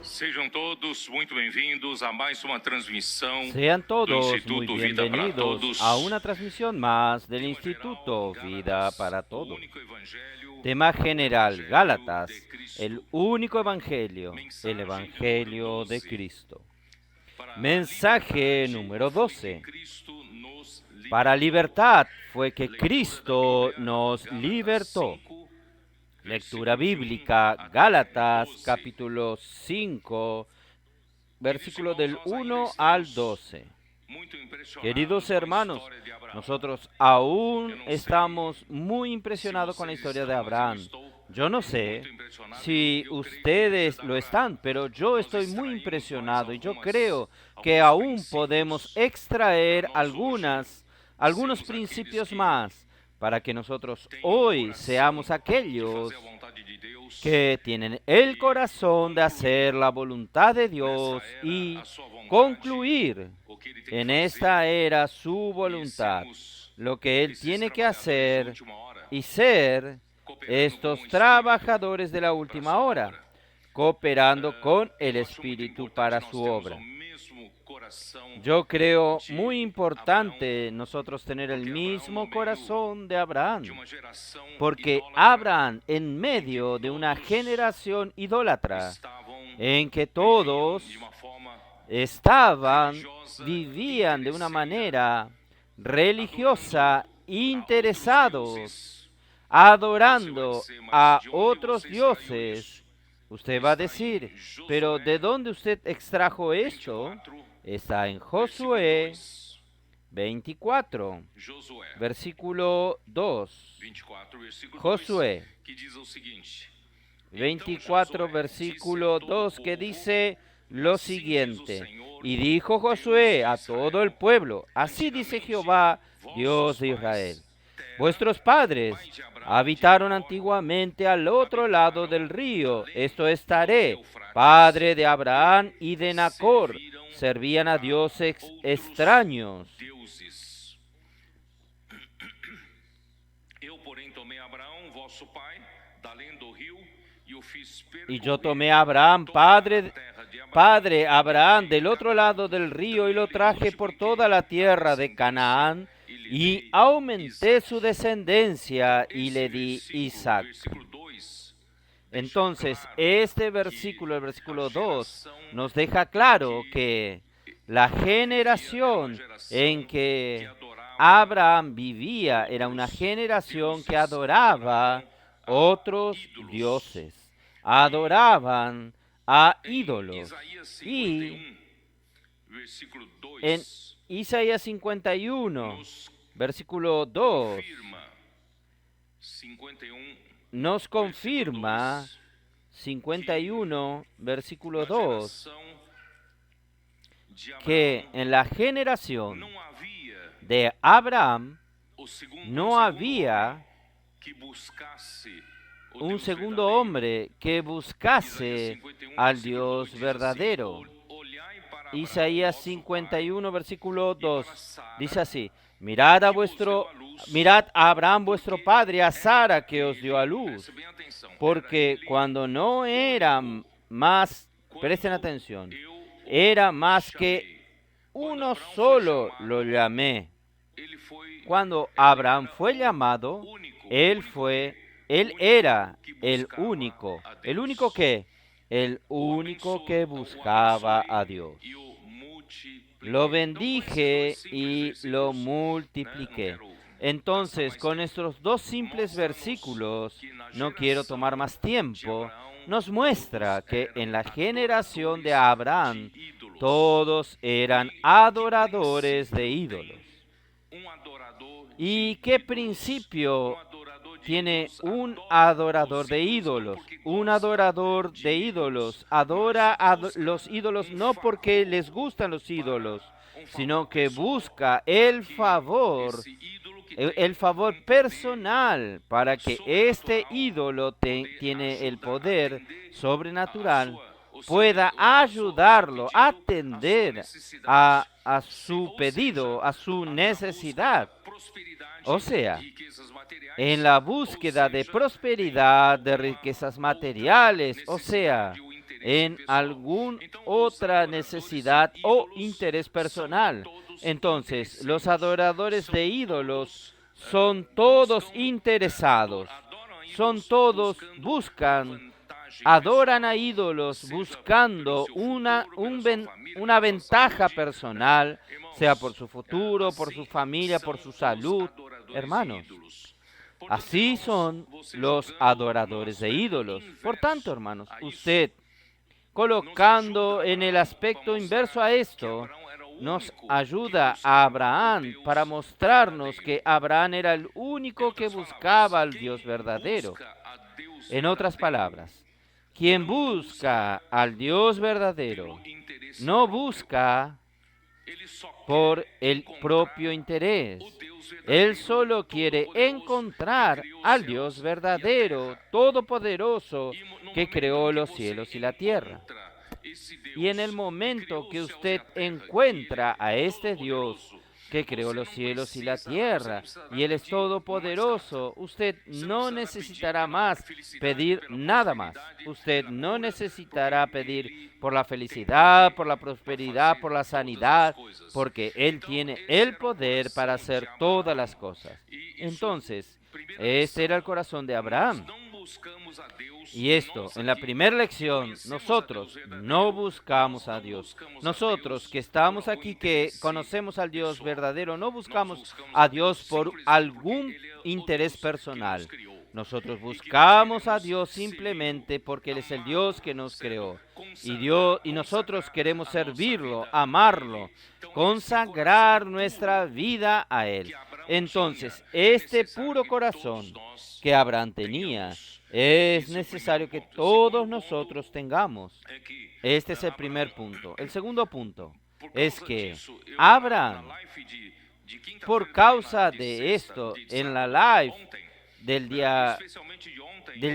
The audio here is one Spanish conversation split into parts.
Sejam todos muito bem-vindos a mais uma transmissão Sean do todos muy Instituto Vida para bienvenidos Todos. a una transmisión más del Tema Instituto general, Vida Gálatas, para o Todos. único evangelho, Tema general, Evangelio Gálatas, de Cristo. el único evangelio, Mensaje el evangelio número de 12. Cristo. Para a Mensaje liberdade número foi 12. que Cristo nos libertou. Para libertad fue que Leitura Cristo da Bíblia, nos Gálatas libertó. 5, Lectura versículos de 1 bíblica, até Gálatas 12. capítulo 5, versículo Queridos del irmãos, nós ainda 1 al estamos 12. muito impressionados Queridos com a hermanos, história de Abraão. nosotros aún Yo no sé estamos muy Si impresionados con la vocês historia de estão, mas Abraham. eu estou Yo no sé muito impressionado. si Eu creio que ustedes da lo pra están, pero yo nós estoy muy extrairmos impresionado y yo algumas- creo que alguns aún podemos princípios extraer para nós algunos sermos principios aqueles que más para que nosotros têm hoy coração seamos de aquellos fazer a vontade de Deus que tienen el corazón de hacer la voluntad de Dios nessa era, y a sua vontade, concluir o que ele tem en que esta fazer, era su e voluntad, sermos lo que Él esses tiene que trabalhadores de hacer última hora, y ser cooperando estos com o trabajadores de la Espírito última para a sua hora, obra. cooperando con el Eu acho muito Espíritu importante para nós su termos obra. o mesmo coração Yo creo de muy importante nosotros tener el porque Abraão, mismo no meio corazón de Abraham, de uma geração porque idólatra, Abraham en medio de una generación idólatra estavam en que vivendo todos de uma forma estaban, religiosa, vivían de una interesseira, manera religiosa, adorando a interesados, outros deuses. adorando Você vai dizer, a "Mas de onde otros você extraiu dioses. isso?" Usted va a Está em decir, Josué pero ¿de dónde usted extrajo esto? 24, Está en versículo Josué 2. 24, Josué versículo 2. 24, versículo 2, Josué que diz o seguinte: 24, Josué versículo disse a todo 2, o que povo, dice lo "Assim diz o siguiente. Senhor, Y dijo Deus Josué de a todo el pueblo, así dice Jehová, Dios de Israel. Vuestros padres habitaron antiguamente al otro lado del río, esto es Taré, padre de Abraham y de Nacor, servían a dioses extraños. deuses. Eu, porém, tomei Abraão, vosso pai, da além do rio, e o fiz Y yo percorrer tomé a Abraham, toda a padre terra de Abraão, Padre Abraham del otro lado del río y lo traje por toda la tierra de Canaán y aumenté su descendencia y le di Isaac. Versículo 2, Entonces, este versículo, el versículo 2, nos deja claro que la generación en que Abraham vivía era una generación que adoraba otros dioses, adoraban a ídolos. Isaías Y 51, versículo 2, en Isaías 51, nos versículo 2, confirma 51, nos confirma, 51, versículo 2, geração de que Abraão en la generación não havia de Abraham o segundo, no segundo había homem que buscasse o un Deus segundo verdadeiro. hombre que buscase Isaías 51, al versículo 2 Dios diz assim, verdadero. "Olhai para Isaías Abraão, vosso 51, versículo pai, e 2, para Sara, dice así, mirad a Abraham vuestro padre, a Sara que os dio a luz, preste bem atenção, porque era ele, cuando no era más, presten quando atención, eu o era más que chamei." uno solo lo llamé. Ele foi Cuando Abraham fue llamado, único, él era el único que, el único que buscaba a Dios. e o multiplicou. Lo Então, bendije com esses dois y simples lo versículos, multipliqué. não quero Entonces, gastar con mais estos dos simples versículos, no quiero tomar más tiempo, nos muestra que en la generación de Abraham ídolos. todos eran adoradores de ídolos. Adorador ¿Y qué principio adorador de tiene ídolos un adora adorador os de ídolos, ídolos? não porque Un gosta adorador de ídolos adora a los ídolos no porque les gustan los para ídolos, favor sino que pessoal, busca el que favor, esse ídolo que el favor tem personal para que este sobrenatural ídolo poder tiene el ajudar a poder atender sobrenatural o pueda ayudarlo a atender a su pedido, a su necesidad. O sea, en la búsqueda de prosperidad, de riquezas materiales, o sea, en alguna otra necesidad o interés personal. Entonces, los adoradores de ídolos son todos interesados, son todos adoran a ídolos buscando una ventaja personal, sea por su futuro, por su familia, por su salud. Hermanos, así son los adoradores de ídolos. Por tanto, hermanos, usted, colocando en el aspecto inverso a esto, nos ayuda a Abraham para mostrarnos que Abraham era el único que buscaba al Dios verdadero. En otras palabras, quien busca al Dios verdadero no busca por el propio interés. Él solo quiere encontrar al Dios verdadero, todopoderoso, que creó los cielos y la tierra. Y en el momento que usted encuentra a este Dios que creó los cielos y la tierra, y Él es todopoderoso, usted no necesitará más pedir nada más. Usted no necesitará pedir por la felicidad, por la prosperidad, por la sanidad, porque Él tiene el poder para hacer todas las cosas. Entonces, este era el corazón de Abraham. Y esto, en la primera lección, nosotros no buscamos a Dios. Nosotros que estamos aquí, que conocemos al Dios verdadero, no buscamos a Dios por algún interés personal. Nosotros buscamos a Dios simplemente porque Él es el Dios que nos creó. Y nosotros queremos servirlo, amarlo, consagrar nuestra vida a Él. Entonces, este puro corazón que Abraham tenía, es necesario que todos nosotros tengamos. Este es el primer punto. El segundo punto es que Abraham, por causa de esto, en la live del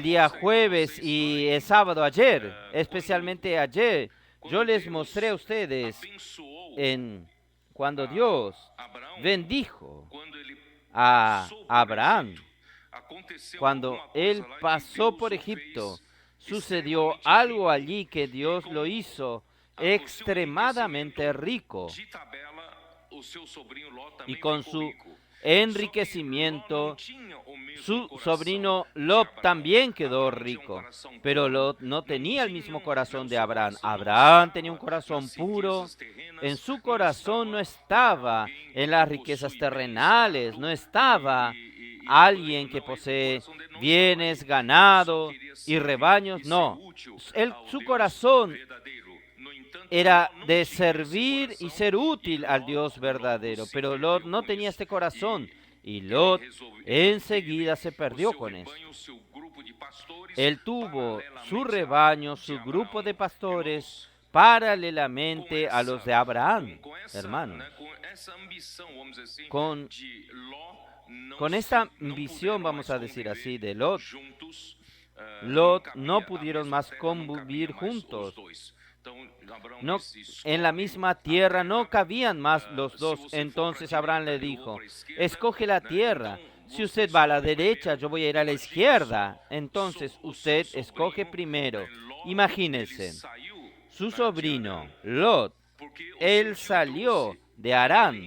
día jueves y el sábado ayer, especialmente ayer, yo les mostré a ustedes cuando Dios bendijo a Abraham. Cuando él pasó por Egipto, sucedió algo allí que Dios lo hizo extremadamente rico. Y con su enriquecimiento, su sobrino Lot también quedó rico. Pero Lot no tenía el mismo corazón de Abraham. Abraham tenía un corazón puro. En su corazón no estaba en las riquezas terrenales, no estaba alguien que posee bienes, ganado y rebaños. No, su corazón era de servir y ser útil al Dios verdadero, pero Lot no tenía este corazón y Lot enseguida se perdió con eso. Él tuvo su rebaño, su grupo de pastores, paralelamente a los de Abraham, hermanos. Con esta ambición, vamos a decir así, de Lot no pudieron más convivir juntos. No, en la misma tierra no cabían más los dos. Entonces Abraham le dijo: escoge la tierra. Si usted va a la derecha, yo voy a ir a la izquierda. Entonces usted escoge primero. Imagínense, su sobrino Lot, él salió de Harán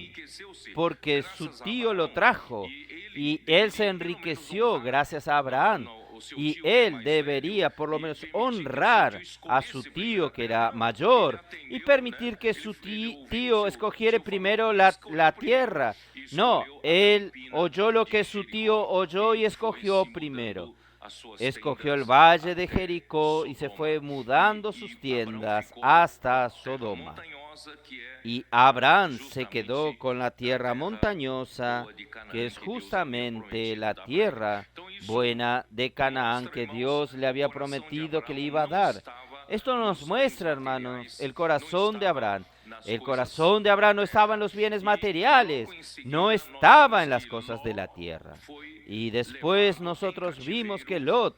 porque su tío lo trajo y él se enriqueció gracias a Abraham. Y él debería por lo menos honrar a su tío que era mayor y permitir que su tío escogiera primero la tierra. No, él oyó lo que su tío oyó y escogió primero. Escogió el valle de Jericó y se fue mudando sus tiendas hasta Sodoma. Y Abraham se quedó con la tierra montañosa, que es justamente la tierra buena de Canaán que Dios le había prometido que le iba a dar. Esto nos muestra, hermanos, el corazón de Abraham. El corazón de Abraham no estaba en los bienes materiales, no estaba en las cosas de la tierra. Y después nosotros vimos que Lot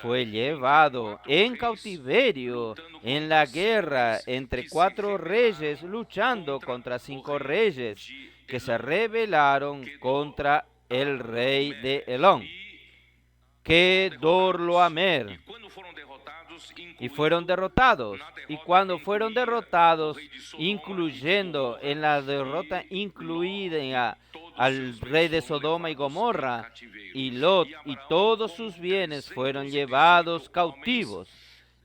fue llevado en cautiverio en la guerra entre 4 reyes, luchando contra 5 reyes que se rebelaron contra el rey de Elón, Kedorlaomer, y fueron derrotados. Y cuando fueron derrotados, incluyendo en la derrota incluida al rey de Sodoma y Gomorra, y Lot y todos sus bienes fueron llevados cautivos.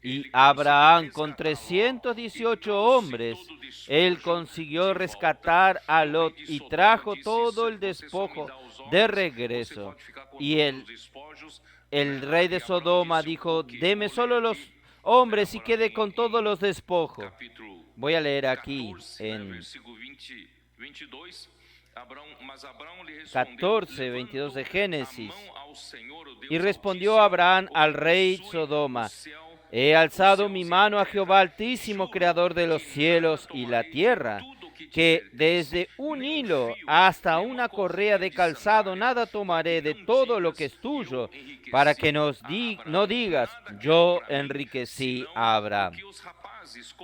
Y Abraham, con 318 hombres, él consiguió rescatar a Lot y trajo todo el despojo de regreso. Y el rey de Sodoma dijo: deme solo los hombres y quede con todos los despojos. Voy a leer aquí en 14, 22 de Génesis. Y respondió Abraham al rey Sodoma: he alzado mi mano a Jehová Altísimo, creador de los cielos y la tierra, que desde un hilo hasta una correa de calzado nada tomaré de todo lo que es tuyo, para que no digas: yo enriquecí a Abraham,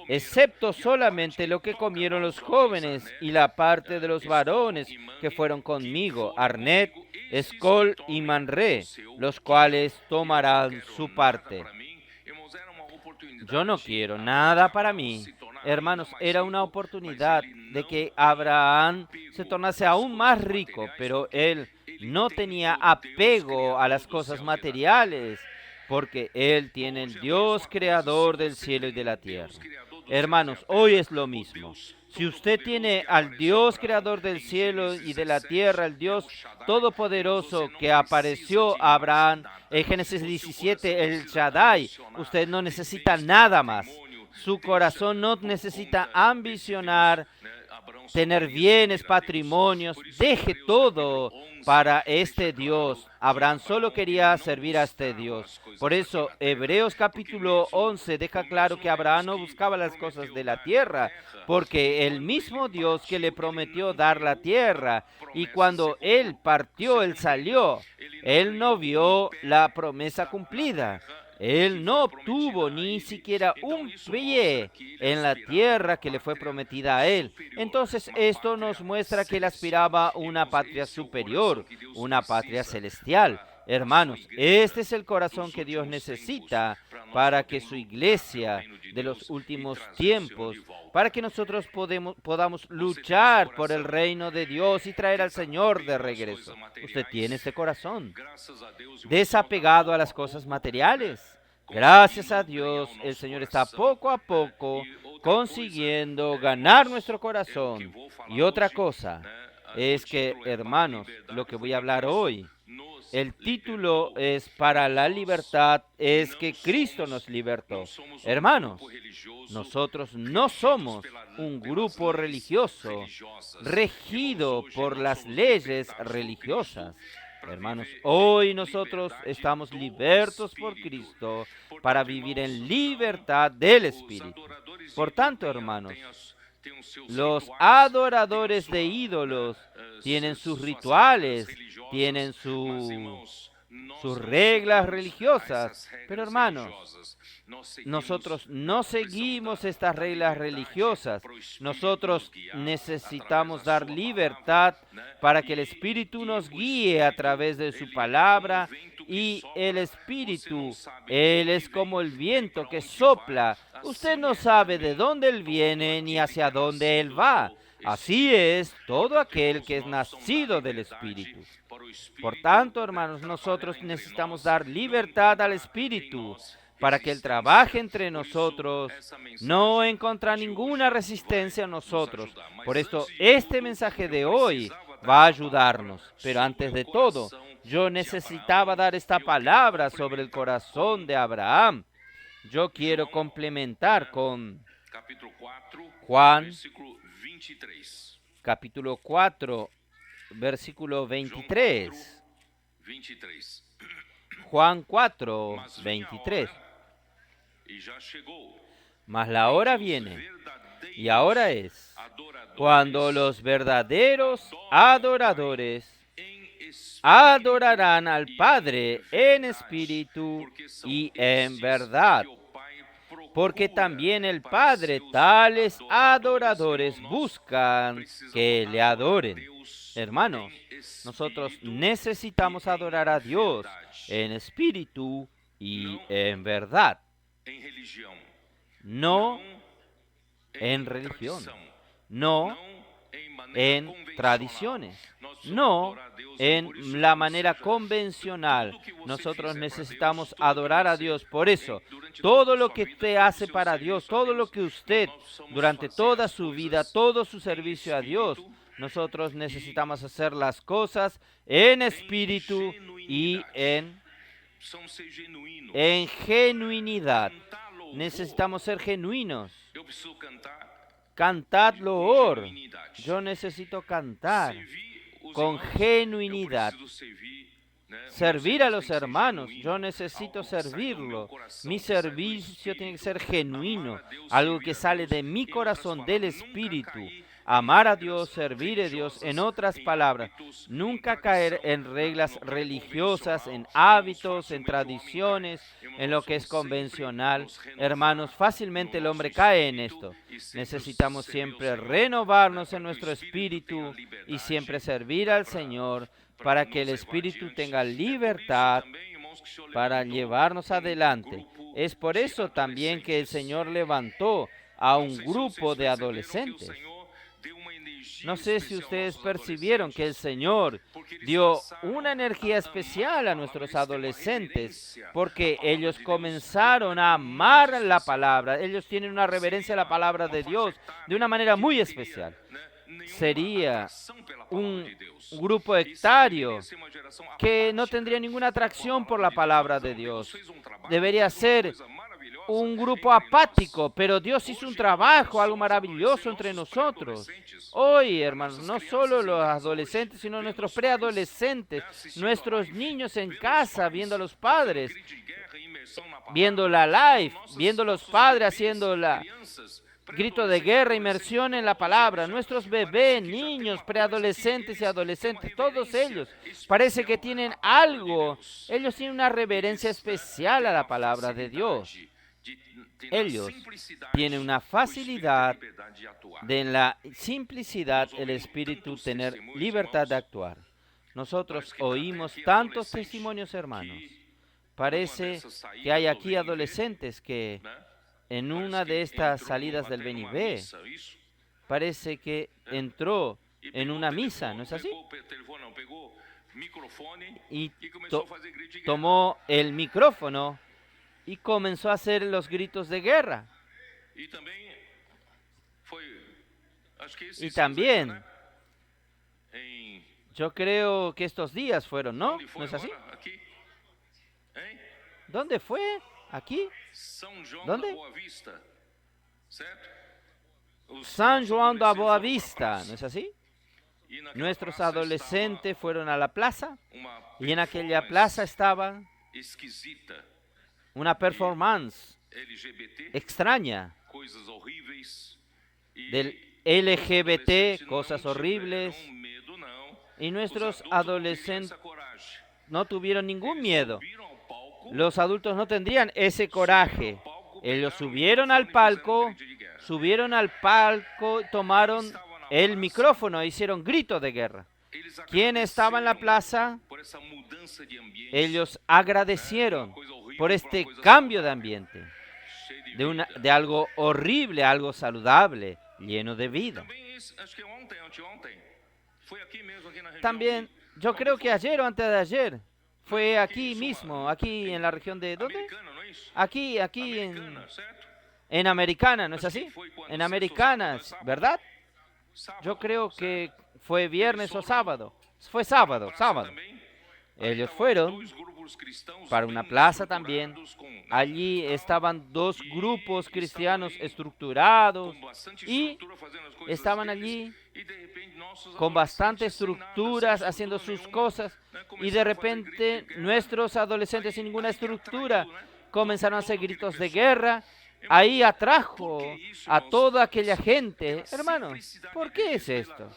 excepto solamente lo que comieron los jóvenes y la parte de los varones que fueron conmigo, Arnet, Escol y Manré, los cuales tomarán su parte. Yo no quiero nada para mí. Hermanos, era una oportunidad de que Abraham se tornase aún más rico, pero él no tenía apego a las cosas materiales, porque él tiene el Dios creador del cielo y de la tierra. Hermanos, hoy es lo mismo. Si usted tiene al Dios creador del cielo y de la tierra, el Dios todopoderoso que apareció a Abraham en Génesis 17, el Shaddai, usted no necesita nada más. Su corazón no necesita ambicionar, tener bienes, patrimonios. Deje todo para este Dios. Abraham solo quería servir a este Dios. Por eso Hebreos capítulo 11 deja claro que Abraham no buscaba las cosas de la tierra, porque el mismo Dios que le prometió dar la tierra, y cuando él partió, él salió, él no vio la promesa cumplida. Él no obtuvo ni siquiera un pie en la tierra que le fue prometida a él. Entonces esto nos muestra que él aspiraba a una patria superior, una patria celestial. Hermanos, este es el corazón que Dios necesita para que su iglesia de los últimos tiempos, para que nosotros podamos luchar por el reino de Dios y traer al Señor de regreso. Usted tiene ese corazón desapegado a las cosas materiales. Gracias a Dios, el Señor está poco a poco consiguiendo ganar nuestro corazón. Y otra cosa es que, hermanos, lo que voy a hablar hoy, el título es para la libertad, es que Cristo nos libertó. Hermanos, nosotros no somos un grupo religioso regido por las leyes religiosas. Hermanos, hoy nosotros estamos libertos por Cristo para vivir en libertad del Espíritu. Por tanto, hermanos, los adoradores de ídolos tienen sus rituales, tienen sus reglas religiosas, pero hermanos, nosotros no seguimos estas reglas religiosas. Nosotros necesitamos dar libertad para que el Espíritu nos guíe a través de su palabra, y el Espíritu, Él es como el viento que sopla. Usted no sabe de dónde Él viene ni hacia dónde Él va. Así es todo aquel que es nacido del Espíritu. Por tanto, hermanos, nosotros necesitamos dar libertad al Espíritu para que Él trabaje entre nosotros, no encontrar ninguna resistencia en nosotros. Por esto, este mensaje de hoy va a ayudarnos. Pero antes de todo, yo necesitaba dar esta palabra sobre el corazón de Abraham. Yo quiero complementar con Juan, capítulo 4, versículo 23. Juan 4, 23. Mas la hora viene, y ahora es, cuando los verdaderos adoradores adorarán al Padre en espíritu y en verdad, porque también el Padre tales adoradores buscan que le adoren. Hermanos, nosotros necesitamos adorar a Dios en espíritu y en verdad, no en religión, no en tradiciones, no en la manera convencional. Nosotros necesitamos adorar a Dios. Por eso, todo lo que usted hace para Dios, todo lo que usted durante toda su vida, todo su servicio a Dios, nosotros necesitamos hacer las cosas en espíritu y en genuinidad. Necesitamos ser genuinos. Cantad loor. Yo necesito cantar con genuinidad. Servir a los hermanos. Yo necesito servirlo. Mi servicio tiene que ser genuino. Algo que sale de mi corazón, del espíritu. Amar a Dios, servir a Dios. En otras palabras, nunca caer en reglas religiosas, en hábitos, en tradiciones, en lo que es convencional. Hermanos, fácilmente el hombre cae en esto. Necesitamos siempre renovarnos en nuestro espíritu y siempre servir al Señor para que el espíritu tenga libertad para llevarnos adelante. Es por eso también que el Señor levantó a un grupo de adolescentes. No sé si ustedes percibieron que el Señor dio una energía especial a nuestros adolescentes porque ellos comenzaron a amar la palabra. Ellos tienen una reverencia a la palabra de Dios de una manera muy especial. Sería un grupo hectáreo que no tendría ninguna atracción por la palabra de Dios. Debería ser un grupo apático, pero Dios hizo un trabajo, algo maravilloso entre nosotros. Hoy, hermanos, no solo los adolescentes, sino nuestros preadolescentes, nuestros niños en casa, viendo a los padres, viendo la live, viendo a los padres haciendo la grito de guerra, inmersión en la palabra. Nuestros bebés, niños, preadolescentes y adolescentes, todos ellos, parece que tienen algo. Ellos tienen una reverencia especial a la palabra de Dios. Ellos tienen una facilidad de en la simplicidad el Espíritu tener libertad de actuar. Nosotros oímos tantos testimonios, hermanos. Parece que hay aquí adolescentes que en una de estas salidas del Benivé, parece que entró en una misa, ¿no es así? Y tomó el micrófono y comenzó a hacer los gritos de guerra. Y también, yo creo que estos días fueron, ¿no? ¿No es así? ¿Dónde fue? ¿Aquí? ¿Dónde? San Juan da Boa Vista, ¿no es así? Nuestros adolescentes fueron a la plaza y en aquella plaza estaba una performance extraña del LGBT, cosas horribles, y nuestros adolescentes no tuvieron ningún miedo. Los adultos no tendrían ese coraje. Ellos subieron al palco, tomaron el micrófono e hicieron gritos de guerra. ¿Quién estaba en la plaza? Ellos agradecieron por este cambio de ambiente, de algo horrible a algo saludable, lleno de vida. También, yo creo que ayer o antes de ayer, fue aquí mismo, aquí en la región de... ¿Dónde? Aquí en Americana, ¿no es así? En Americana, ¿verdad? Yo creo que fue viernes o sábado. Fue sábado. Ellos fueron para una plaza también. Allí estaban dos grupos cristianos estructurados y estaban allí con bastante estructuras haciendo sus cosas, y de repente nuestros adolescentes sin ninguna estructura comenzaron a hacer gritos de guerra ahí atrajo a toda aquella gente. Hermanos, ¿por qué es esto?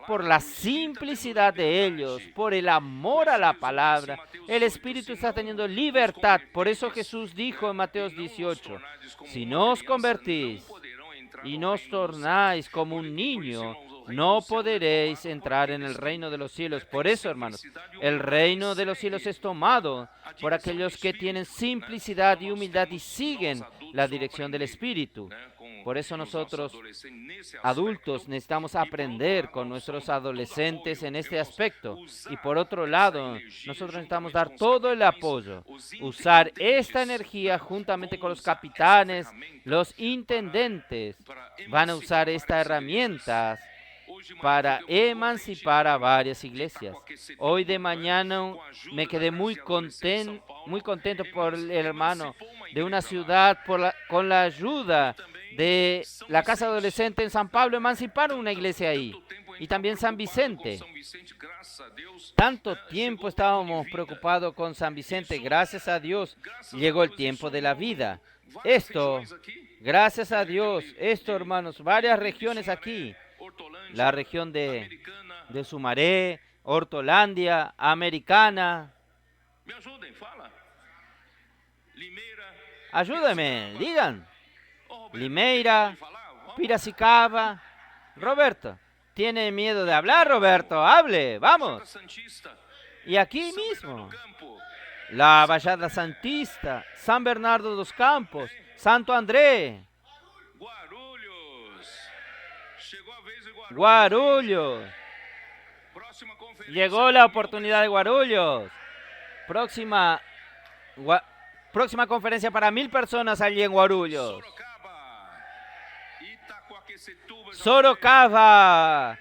Por la simplicidad de ellos, por el amor a la palabra. El Espíritu está teniendo libertad. Por eso Jesús dijo en Mateo 18, si no os convertís y no os tornáis como un niño, no podréis entrar en el reino de los cielos. Por eso, hermanos, el reino de los cielos es tomado por aquellos que tienen simplicidad y humildad y siguen la dirección del Espíritu. Por eso nosotros, adultos, necesitamos aprender con nuestros adolescentes en este aspecto. Y por otro lado, nosotros necesitamos dar todo el apoyo, usar esta energía juntamente con los capitanes, los intendentes. Van a usar esta herramienta para emancipar a varias iglesias. Hoy de mañana me quedé muy contento por el hermano de una ciudad, con la ayuda de la Casa Adolescente en San Pablo, emanciparon una iglesia ahí. Y también San Vicente. Tanto tiempo estábamos preocupados con San Vicente. Gracias a Dios llegó el tiempo de la vida. Esto, gracias a Dios, hermanos, varias regiones aquí. La región de Sumaré, Hortolandia, Americana. Ayúdenme, digan. Limeira, Piracicaba. Roberto, ¿tiene miedo de hablar, Roberto? Hable, vamos. Y aquí mismo, la Baixada Santista, San Bernardo dos Campos, Santo André, Guarulhos. Llegó la oportunidad de Guarulhos. Próxima conferencia para 1000 personas allí en Guarulhos. Sorocaba,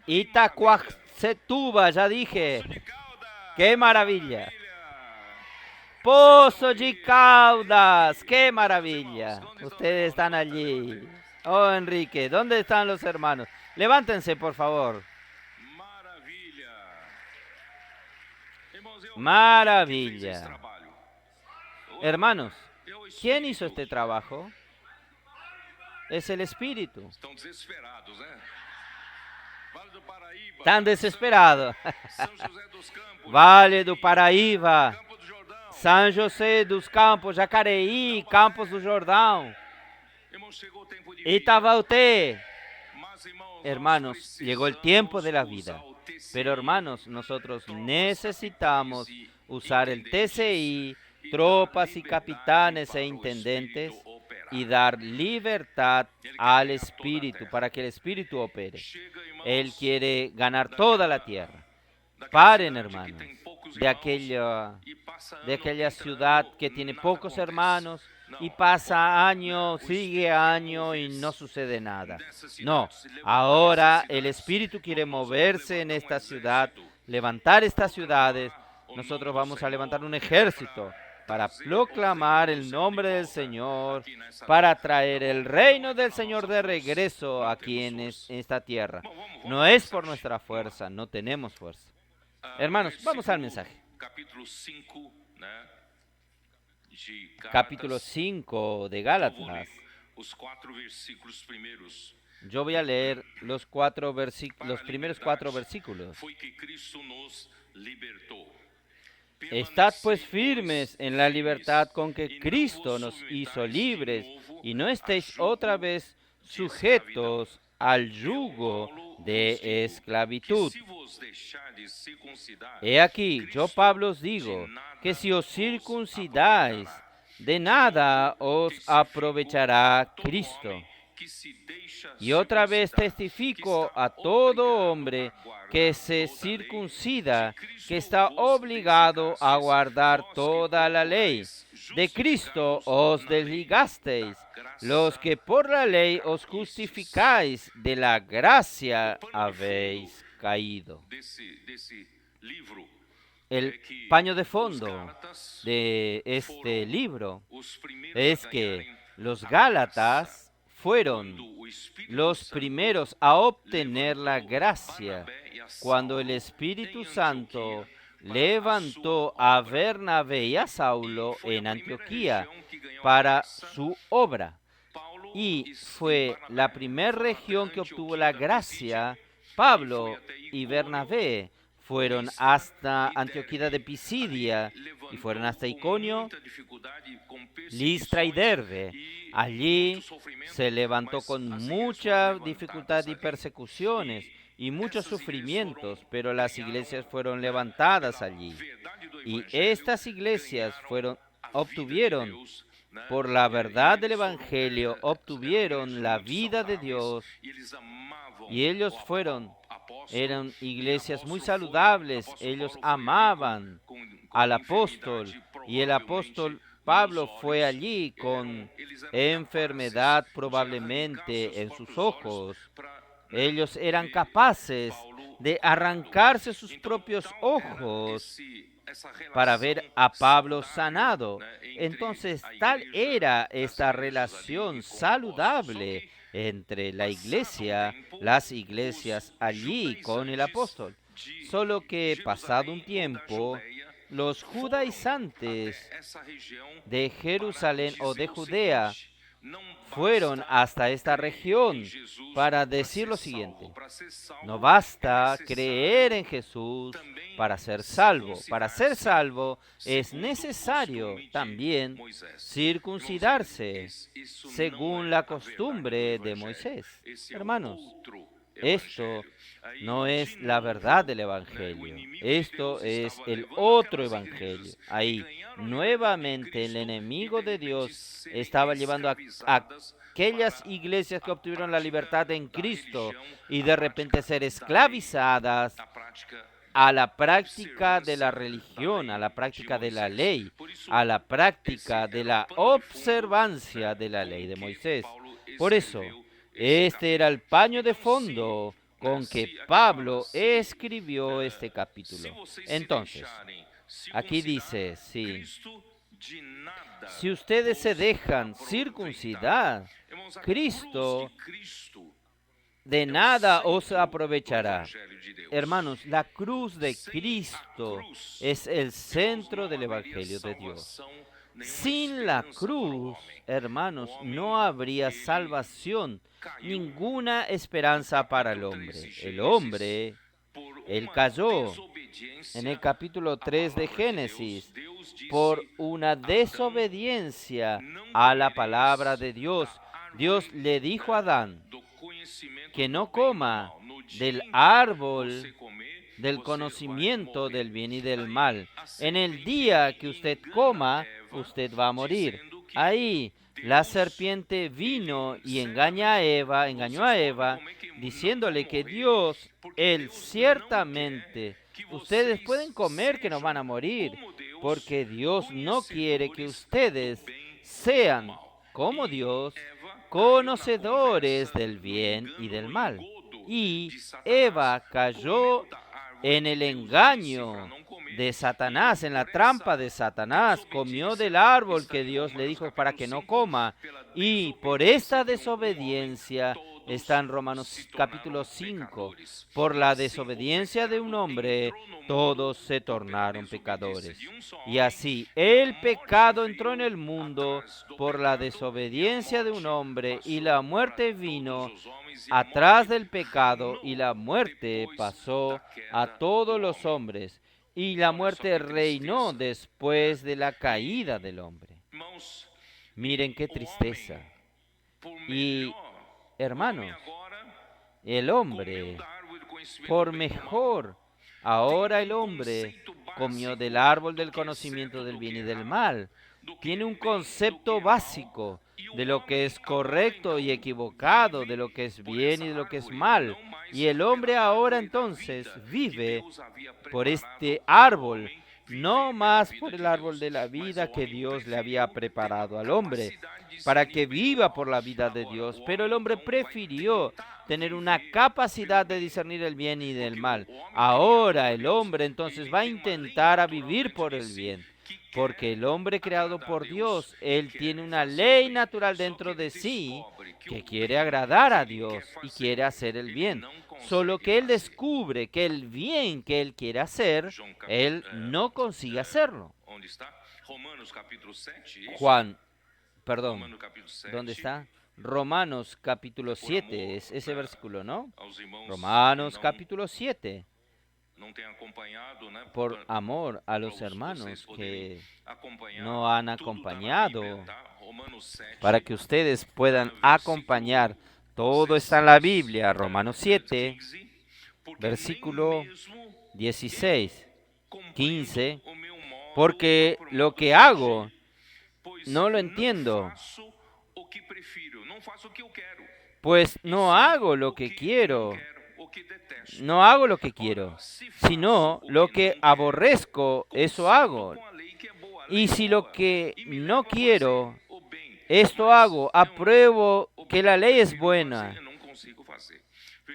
Itacoaxetuba, ya dije. ¡Qué maravilla! Pozo de Caldas, ¡qué maravilla! Ustedes están allí. Oh, Enrique, ¿dónde están los hermanos? Levántense, por favor. Maravilla. Hermanos, ¿quién hizo este trabajo? Es el Espíritu. Tan desesperado. Vale do Paraíba, São José dos Campos, Jacareí, Campos do Jordão, Itabaute. Hermanos, llegó el tiempo de la vida. Pero hermanos, nosotros necesitamos usar el TCI, tropas y capitanes e intendentes, y dar libertad al Espíritu para que el Espíritu opere. Él quiere ganar toda la tierra. Paren, hermanos, de aquella ciudad que tiene pocos hermanos y pasa año, sigue año y no sucede nada. No, ahora el Espíritu quiere moverse en esta ciudad, levantar estas ciudades. Nosotros vamos a levantar un ejército para proclamar el nombre del Señor, para traer el reino del Señor de regreso aquí en esta tierra. No es por nuestra fuerza, no tenemos fuerza. Hermanos, vamos al mensaje. Capítulo 5 de Gálatas. Yo voy a leer los primeros 4 versículos. Estad pues firmes en la libertad con que Cristo nos hizo libres, y no estéis otra vez sujetos al yugo de esclavitud. He aquí, yo Pablo os digo, que si os circuncidáis, de nada os aprovechará Cristo. Y otra vez testifico a todo hombre que se circuncida, que está obligado a guardar toda la ley. De Cristo os desligasteis, los que por la ley os justificáis, de la gracia habéis caído. El paño de fondo de este libro es que los Gálatas fueron los primeros a obtener la gracia cuando el Espíritu Santo levantó a Bernabé y a Saulo en Antioquía para su obra. Y fue la primera región que obtuvo la gracia. Pablo y Bernabé fueron hasta Antioquía de Pisidia y fueron hasta Iconio, Listra y Derbe. Allí se levantó con mucha dificultad y persecuciones y muchos sufrimientos, pero las iglesias fueron levantadas allí. Y estas iglesias obtuvieron, por la verdad del Evangelio, obtuvieron la vida de Dios. Y ellos eran iglesias muy saludables. Ellos amaban al apóstol. Y el apóstol Pablo fue allí con enfermedad probablemente en sus ojos. Ellos eran capaces de arrancarse sus propios ojos para ver a Pablo sanado. Entonces, tal era esta relación saludable entre la iglesia, las iglesias allí con el apóstol. Solo que pasado un tiempo, los judaizantes de Jerusalén o de Judea fueron hasta esta región para decir lo siguiente: no basta creer en Jesús para ser salvo. Para ser salvo es necesario también circuncidarse según la costumbre de Moisés. Hermanos, esto no es la verdad del Evangelio. Esto es el otro Evangelio. Ahí, nuevamente, el enemigo de Dios estaba llevando a aquellas iglesias que obtuvieron la libertad en Cristo y de repente ser esclavizadas a la práctica de la religión, a la práctica de la ley, a la práctica de la observancia de la ley de Moisés. Por eso, este era el paño de fondo con que Pablo escribió este capítulo. Entonces, aquí dice, si ustedes se dejan circuncidar, Cristo de nada os aprovechará. Hermanos, la cruz de Cristo es el centro del Evangelio de Dios. Sin la cruz, hermanos, no habría salvación, ninguna esperanza para el hombre. El hombre, él cayó en el capítulo 3 de Génesis por una desobediencia a la palabra de Dios. Dios le dijo a Adán que no coma del árbol del conocimiento del bien y del mal. En el día que usted coma, usted va a morir. Ahí la serpiente vino y engañó a Eva, diciéndole que Dios, Él ciertamente, ustedes pueden comer que no van a morir, porque Dios no quiere que ustedes sean como Dios, conocedores del bien y del mal. Y Eva cayó en el engaño de Satanás, en la trampa de Satanás, comió del árbol que Dios le dijo para que no coma, y por esta desobediencia, está en Romanos capítulo 5, por la desobediencia de un hombre, todos se tornaron pecadores. Y así, el pecado entró en el mundo por la desobediencia de un hombre, y la muerte vino atrás del pecado, y la muerte pasó a todos los hombres, y la muerte reinó después de la caída del hombre. Miren qué tristeza. Y hermanos, el hombre, por mejor, ahora el hombre comió del árbol del conocimiento del bien y del mal. Tiene un concepto básico de lo que es correcto y equivocado, de lo que es bien y de lo que es mal. Y el hombre ahora entonces vive por este árbol, no más por el árbol de la vida que Dios le había preparado al hombre, para que viva por la vida de Dios. Pero el hombre prefirió tener una capacidad de discernir el bien y del mal. Ahora el hombre entonces va a intentar a vivir por el bien, porque el hombre creado por Dios, él tiene una ley natural dentro de sí que quiere agradar a Dios y quiere hacer el bien. Solo que él descubre que el bien que él quiere hacer, él no consigue hacerlo. Juan perdón, Romanos capítulo 7. ¿dónde está? Romanos capítulo Por 7, amor, es ese versículo, ¿no? aos irmãos Romanos que capítulo 7. não têm acompanhado, né? Por amor a los Para hermanos vocês poderem que acompanhar, no han tudo tá na acompañado, Bíblia, tá? Romanos 7, para que ustedes puedan versículo acompañar. Todo está en la Biblia. Romanos 7, 15, porque versículo nem mesmo 16, compreendo 15. o meu modo, Porque meu próprio lo modo que de hago, agir, pois no lo não entiendo, faço o que prefiro, não faço o que eu quero, pues e no sim hago lo o que que não quiero. quero, o que detesto. No hago lo que quiero, Ora, se faço sino o lo que que não quero, aborrezco, eso hago. consento com a lei que é boa, a Y lei si lo boa, que e me no leva a quiero, fazer o bem. esto Mas hago, é apruebo o que que la eu ley es prefiro buena, fazer, eu não consigo fazer.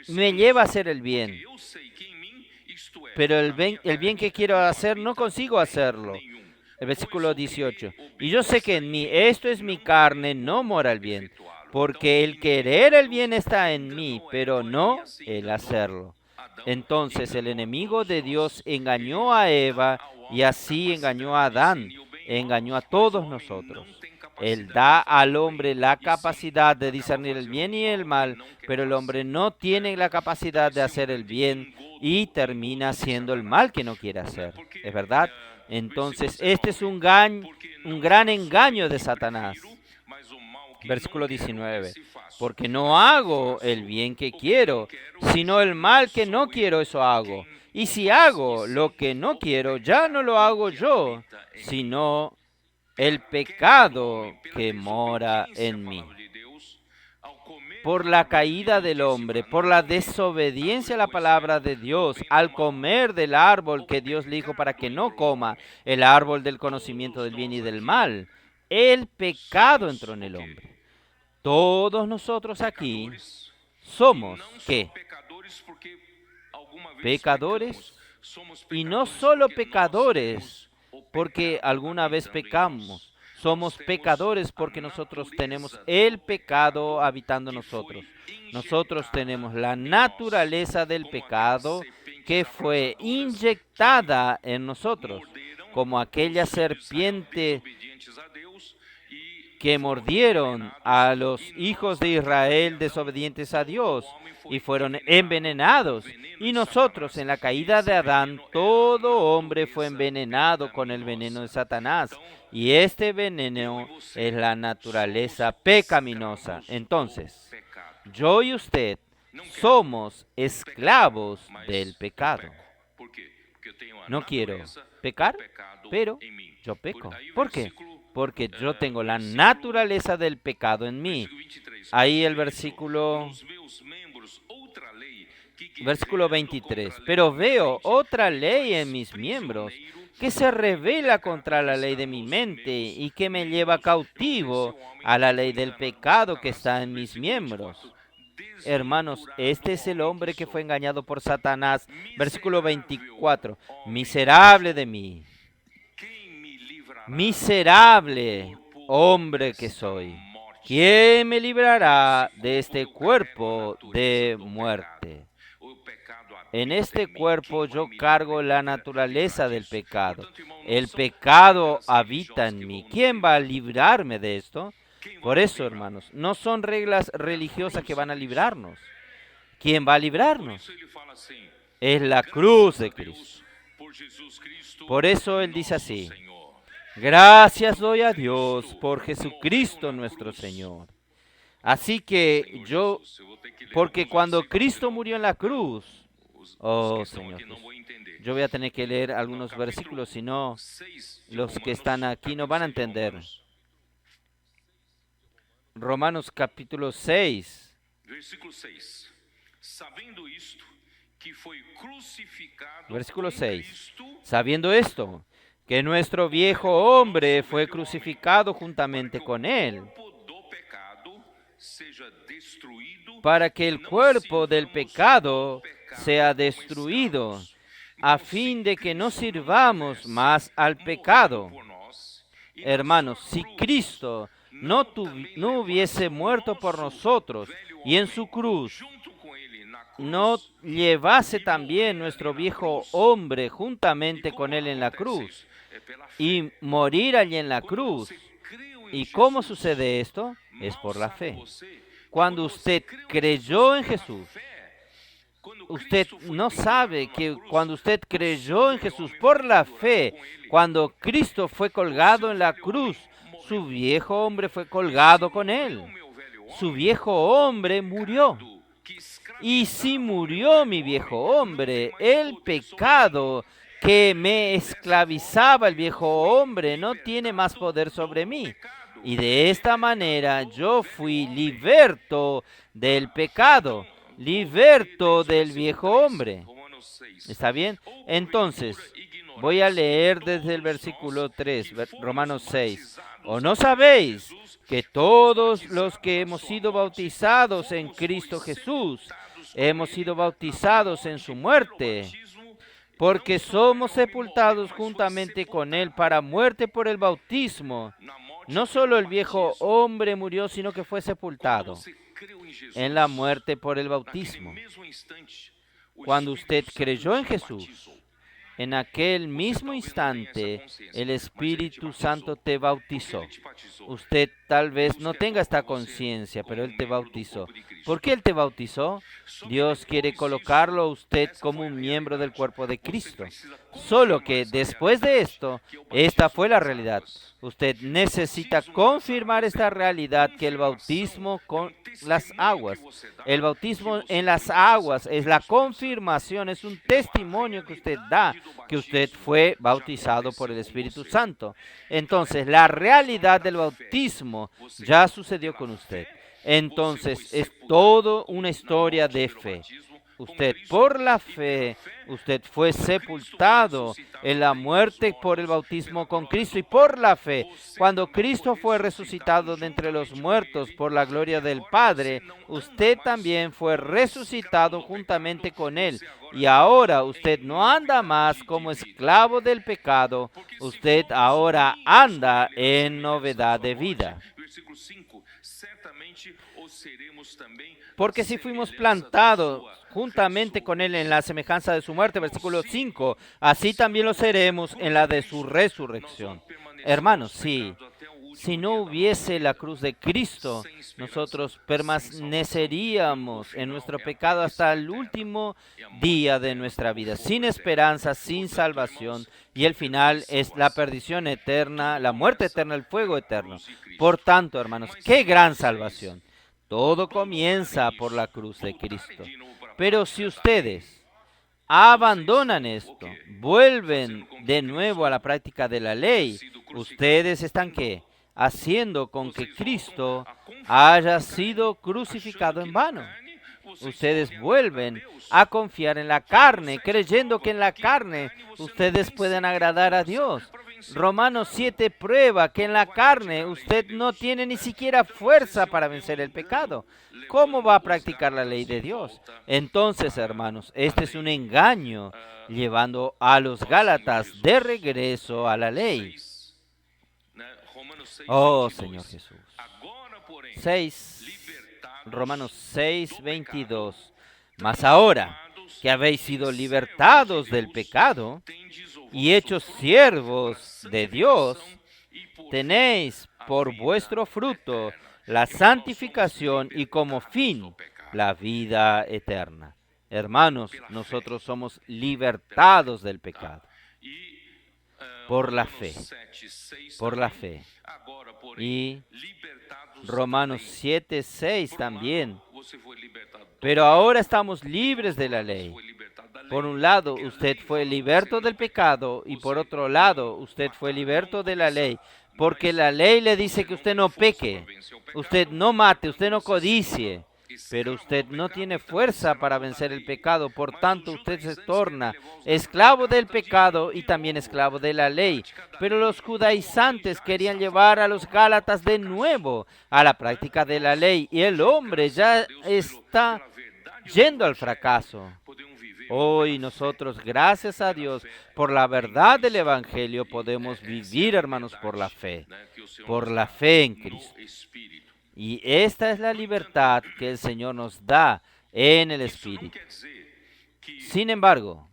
me Versículo lleva a 18, hacer el porque bien, eu sei que em mim, isto é, pero na minha el bien carne, que quiero não hacer no habita consigo bem hacerlo. nenhum. El Pois versículo o que 18. o Y bem yo sé que está en mí, mim, esto es mi não carne, quero no mora el bien, efetuá-lo. porque el Então, querer el bien Deus está en mí, enganou pero Eva, e no assim el enganou hacerlo. Adão, Entonces el enganou a enemigo todos de Dios nós. engañó Ele a dá Eva ao y homem a así engañó a capacidade de Adán, discernir o bem e o mal, engañó a mas o todos homem nosotros. não tem Él capacidade da de fazer al o hombre bem, la e sim capacidad de acaba discernir el fazendo bien o y el mal e mal, não quer pero el hombre fazer. no tiene la capacidad de Esse é hacer el grande bien y engodo termina de haciendo el Satanás, mal que no quiere né? hacer. Porque ¿Es verdad? versículo Entonces, 19, este es un porque un não gran faço o engaño bem de que Satanás. prefiro, mas o mal que Versículo não quero, 19. esse faço. Porque Mas no se hago el faço bien que o que não quiero, quero, sino el já não mal que sou no eu quiero, eso hago. quem Y o si faz, e hago sim lo que no o quiero, ya no lo hago pecado que yo, habita em mim. sino el Pela queda do pecado homem, pela que mora desobediência à en mí. palavra de Deus, ao comer Por da la árvore que caída Deus del disse hombre, para por não la comer, desobediencia a la árvore, pois palabra é de o Dios, bem e al o mal. comer del árbol O que Dios le dijo para que pecado no entrou no coma, homem. el árbol del conocimiento Todos del bien y nós del aqui mal, el pecado somos entró en o el quê? hombre. Todos nosotros aquí Pecadores. E somos, não só ¿qué? pecadores porque alguma vez Pecadores, pecamos. Somos y no pecadores solo porque nós pecadores, temos o porque pecado alguna vez habitando em pecamos. nós. Somos Nós temos pecadores a porque nosotros tenemos natureza el do pecado pecado habitando en que foi nosotros. Nosotros tenemos la injetada em nós, naturaleza del como aquelas pecado serpentes que fue abrasadoras inyectada en nosotros, morderam como aquella os filhos de Israel serpiente desobedientes a Deus e que foram mordieron envenenados, a los e hijos nós, de na carne de Israel Adão, desobedientes a todo Dios homem foi y fueron envenenado. envenenados. O veneno Y de nosotros Satanás, en la e caída esse de Adán, veneno é a todo hombre fue natureza envenenado con el veneno pecaminosa. de Satanás. Então, Y este eu e veneno você es la somos naturaleza pecaminosa. escravos do Entonces, pecado. yo y usted Não quero somos pecar, esclavos mas del eu pecado. peco. Por quê? Porque eu tenho a No quiero natureza pecar, do pecado pero em mim. yo peco. Aí o ¿Por qué? versículo, Porque yo tengo la versículo- naturaleza del pecado en mí. versículo 23. Ahí el Vejo versículo nos meus membros outra lei que Versículo guerreando 23. contra a lei Pero da minha veo mente, otra me ley faz en mis miembros prisioneiro que se do revela pecado contra la que ley está de mi nos mente meus y que me lleva membros. cautivo Irmãos, esse homem a la ley foi del enganado de pecado que Satanás. está en mis Versículo miembros. 24. Hermanos, este es el hombre que fue engañado por Satanás. Versículo 24. Miserable de mí, Quem me livrará miserable do corpo hombre que desta soy. morte? ¿Quién me librará de este Eu carrego a cuerpo natureza de do muerte? pecado. O pecado En habita este mim. cuerpo Quem yo vai me cargo la livrar naturaleza del disso? pecado. Portanto, irmão, não El são pecado regras habita religiosas en que mí. vão ¿Quién nos va a livrar. librarme de esto? Quem Por vai eso, nos livrar? hermanos, no son reglas religiosas que van a librarnos. ¿Quién va a Por librarnos? isso ele fala assim: Es la graças cruz a de Deus Cristo. por Jesus Cristo, Por eso él dice nosso así: Senhor. Gracias doy a Dios por Jesucristo nuestro Señor. Así que Senhor yo, Jesus, eu vou ter que ler porque alguns cuando versículos, Cristo senão murió en la cruz, os oh que estão Señor aqui não Jesús, vão entender. yo voy a tener que leer No algunos capítulo versículos, si no, 6 de los que Romanos, están aquí no capítulo van a 6 de entender. Romanos, Romanos capítulo 6, versículo 6. Sabendo isto, que foi crucificado versículo com 6. Cristo, Sabiendo esto, que nuestro viejo hombre fue crucificado juntamente para que con o él, corpo do pecado seja destruído, para que e el não cuerpo del sirvamos pecado ao pecado sea como destruido, escravos. a Então, fin se de que no Cristo não sirvamos tivesse más al morrido pecado. por nós, e na Hermanos, sua si cruz Cristo não no hubiese levasse o muerto por nosso nosotros velho y en homem su cruz junto com ele na no cruz, llevase y también morir nuestro allí en la viejo cruz, hombre e juntamente como con él en la acontece cruz isso? É pela fé. y morir allí en la Quando cruz, você creu ¿Y cómo sucede esto? Es por la fe. Cuando usted creyó en Jesús, usted no sabe que cuando usted creyó en Jesús por la fe, cuando Cristo fue colgado en la cruz, su viejo hombre fue colgado con él. Su viejo hombre murió. Y si murió mi viejo hombre, el pecado que me esclavizaba el viejo hombre no tiene más poder sobre mí. Y de esta manera yo fui liberto del pecado, liberto del viejo hombre. ¿Está bien? Entonces, voy a leer desde el versículo 3, Romanos 6. ¿O no sabéis que todos los que hemos sido bautizados en Cristo Jesús, hemos sido bautizados en su muerte? Porque somos sepultados juntamente con Él para muerte por el bautismo. No solo el viejo hombre murió, sino que fue sepultado en la muerte por el bautismo. Cuando usted creyó en Jesús, en aquel mismo instante, el Espíritu Santo te bautizó. Usted tal vez no tenga esta conciencia, pero Él te bautizó. ¿Por qué Él te bautizó? Dios quiere colocarlo a usted como un miembro del cuerpo de Cristo. Solo que después de esto, esta fue la realidad. Usted necesita confirmar esta realidad que el bautismo con las aguas, el bautismo en las aguas es la confirmación, es un testimonio que usted da, que usted fue bautizado por el Espíritu Santo. Entonces, la realidad del bautismo ya sucedió con usted. Entonces, es todo una historia de fe. Usted, por la fe, usted fue sepultado en la muerte por el bautismo con Cristo y por la fe. Cuando Cristo fue resucitado de entre los muertos por la gloria del Padre, usted también fue resucitado juntamente con Él. Y ahora usted no anda más como esclavo del pecado, usted ahora anda en novedad de vida. Porque si fuimos plantados juntamente con Él en la semejanza de su muerte, versículo 5, así también lo seremos en la de su resurrección. Hermanos, si no hubiese la cruz de Cristo, nosotros permaneceríamos en nuestro pecado hasta el último día de nuestra vida, sin esperanza, sin salvación, y el final es la perdición eterna, la muerte eterna, el fuego eterno. Por tanto, hermanos, ¡qué gran salvación! Todo comienza por la cruz de Cristo. Pero si ustedes abandonan esto, vuelven de nuevo a la práctica de la ley, ustedes están ¿qué? Haciendo con que Cristo haya sido crucificado en vano. Ustedes vuelven a confiar en la carne, creyendo que en la carne ustedes pueden agradar a Dios. Romanos 7 prueba que en la carne usted no tiene ni siquiera fuerza para vencer el pecado. ¿Cómo va a practicar la ley de Dios? Entonces, hermanos, este es un engaño llevando a los Gálatas de regreso a la ley. Oh, Señor Jesús. Romanos 6, 22. Mas ahora que habéis sido libertados del pecado y hechos siervos de Dios, tenéis por vuestro fruto la santificación y como fin la vida eterna. Hermanos, nosotros somos libertados del pecado por la fe, por la fe. Y Romanos 7, 6 también. Pero ahora estamos libres de la ley. Por un lado, usted fue liberto del pecado y por otro lado, usted fue liberto de la ley. Porque la ley le dice que usted no peque, usted no mate, usted no codicie. Pero usted no tiene fuerza para vencer el pecado, por tanto usted se torna esclavo del pecado y también esclavo de la ley. Pero los judaizantes querían llevar a los gálatas de nuevo a la práctica de la ley y el hombre ya está yendo al fracaso. Hoy nosotros, gracias a Dios, por la verdad del Evangelio, podemos vivir, hermanos, por la fe en Cristo. Y esta es la libertad que el Señor nos da en el Espíritu. Sin embargo,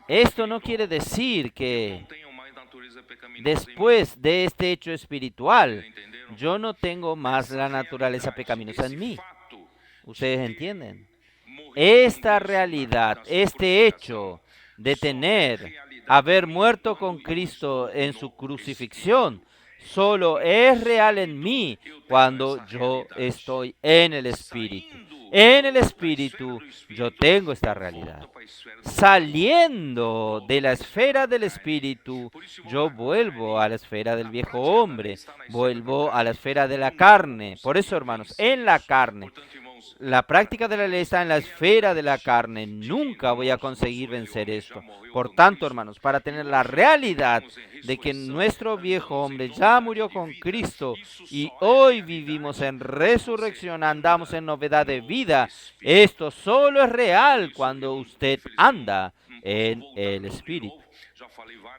esto no quiere decir que después de este hecho espiritual, yo no tengo más la naturaleza pecaminosa en mí. ¿Ustedes entienden? Esta realidad, este hecho de haber muerto con Cristo en su crucifixión, solo es real en mí cuando yo estoy en el Espíritu. En el Espíritu yo tengo esta realidad. Saliendo de la esfera del Espíritu, yo vuelvo a la esfera del viejo hombre, vuelvo a la esfera de la carne. Por eso, hermanos, en la carne. La práctica de la ley está en la esfera de la carne. Nunca voy a conseguir vencer esto. Por tanto, hermanos, para tener la realidad de que nuestro viejo hombre ya murió con Cristo y hoy vivimos en resurrección, andamos en novedad de vida, esto solo es real cuando usted anda en el Espíritu.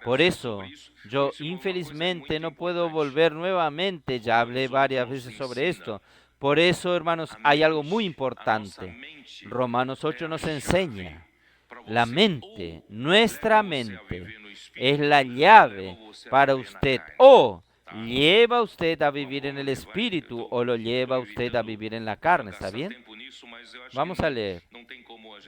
Por eso, yo infelizmente no puedo volver nuevamente, ya hablé varias veces sobre esto. Por eso, hermanos, hay algo muy importante. Romanos 8 nos enseña, la mente, nuestra mente, es la llave para usted. O lleva usted a vivir en el Espíritu o lo lleva usted a vivir en la carne, ¿está bien? Vamos a leer.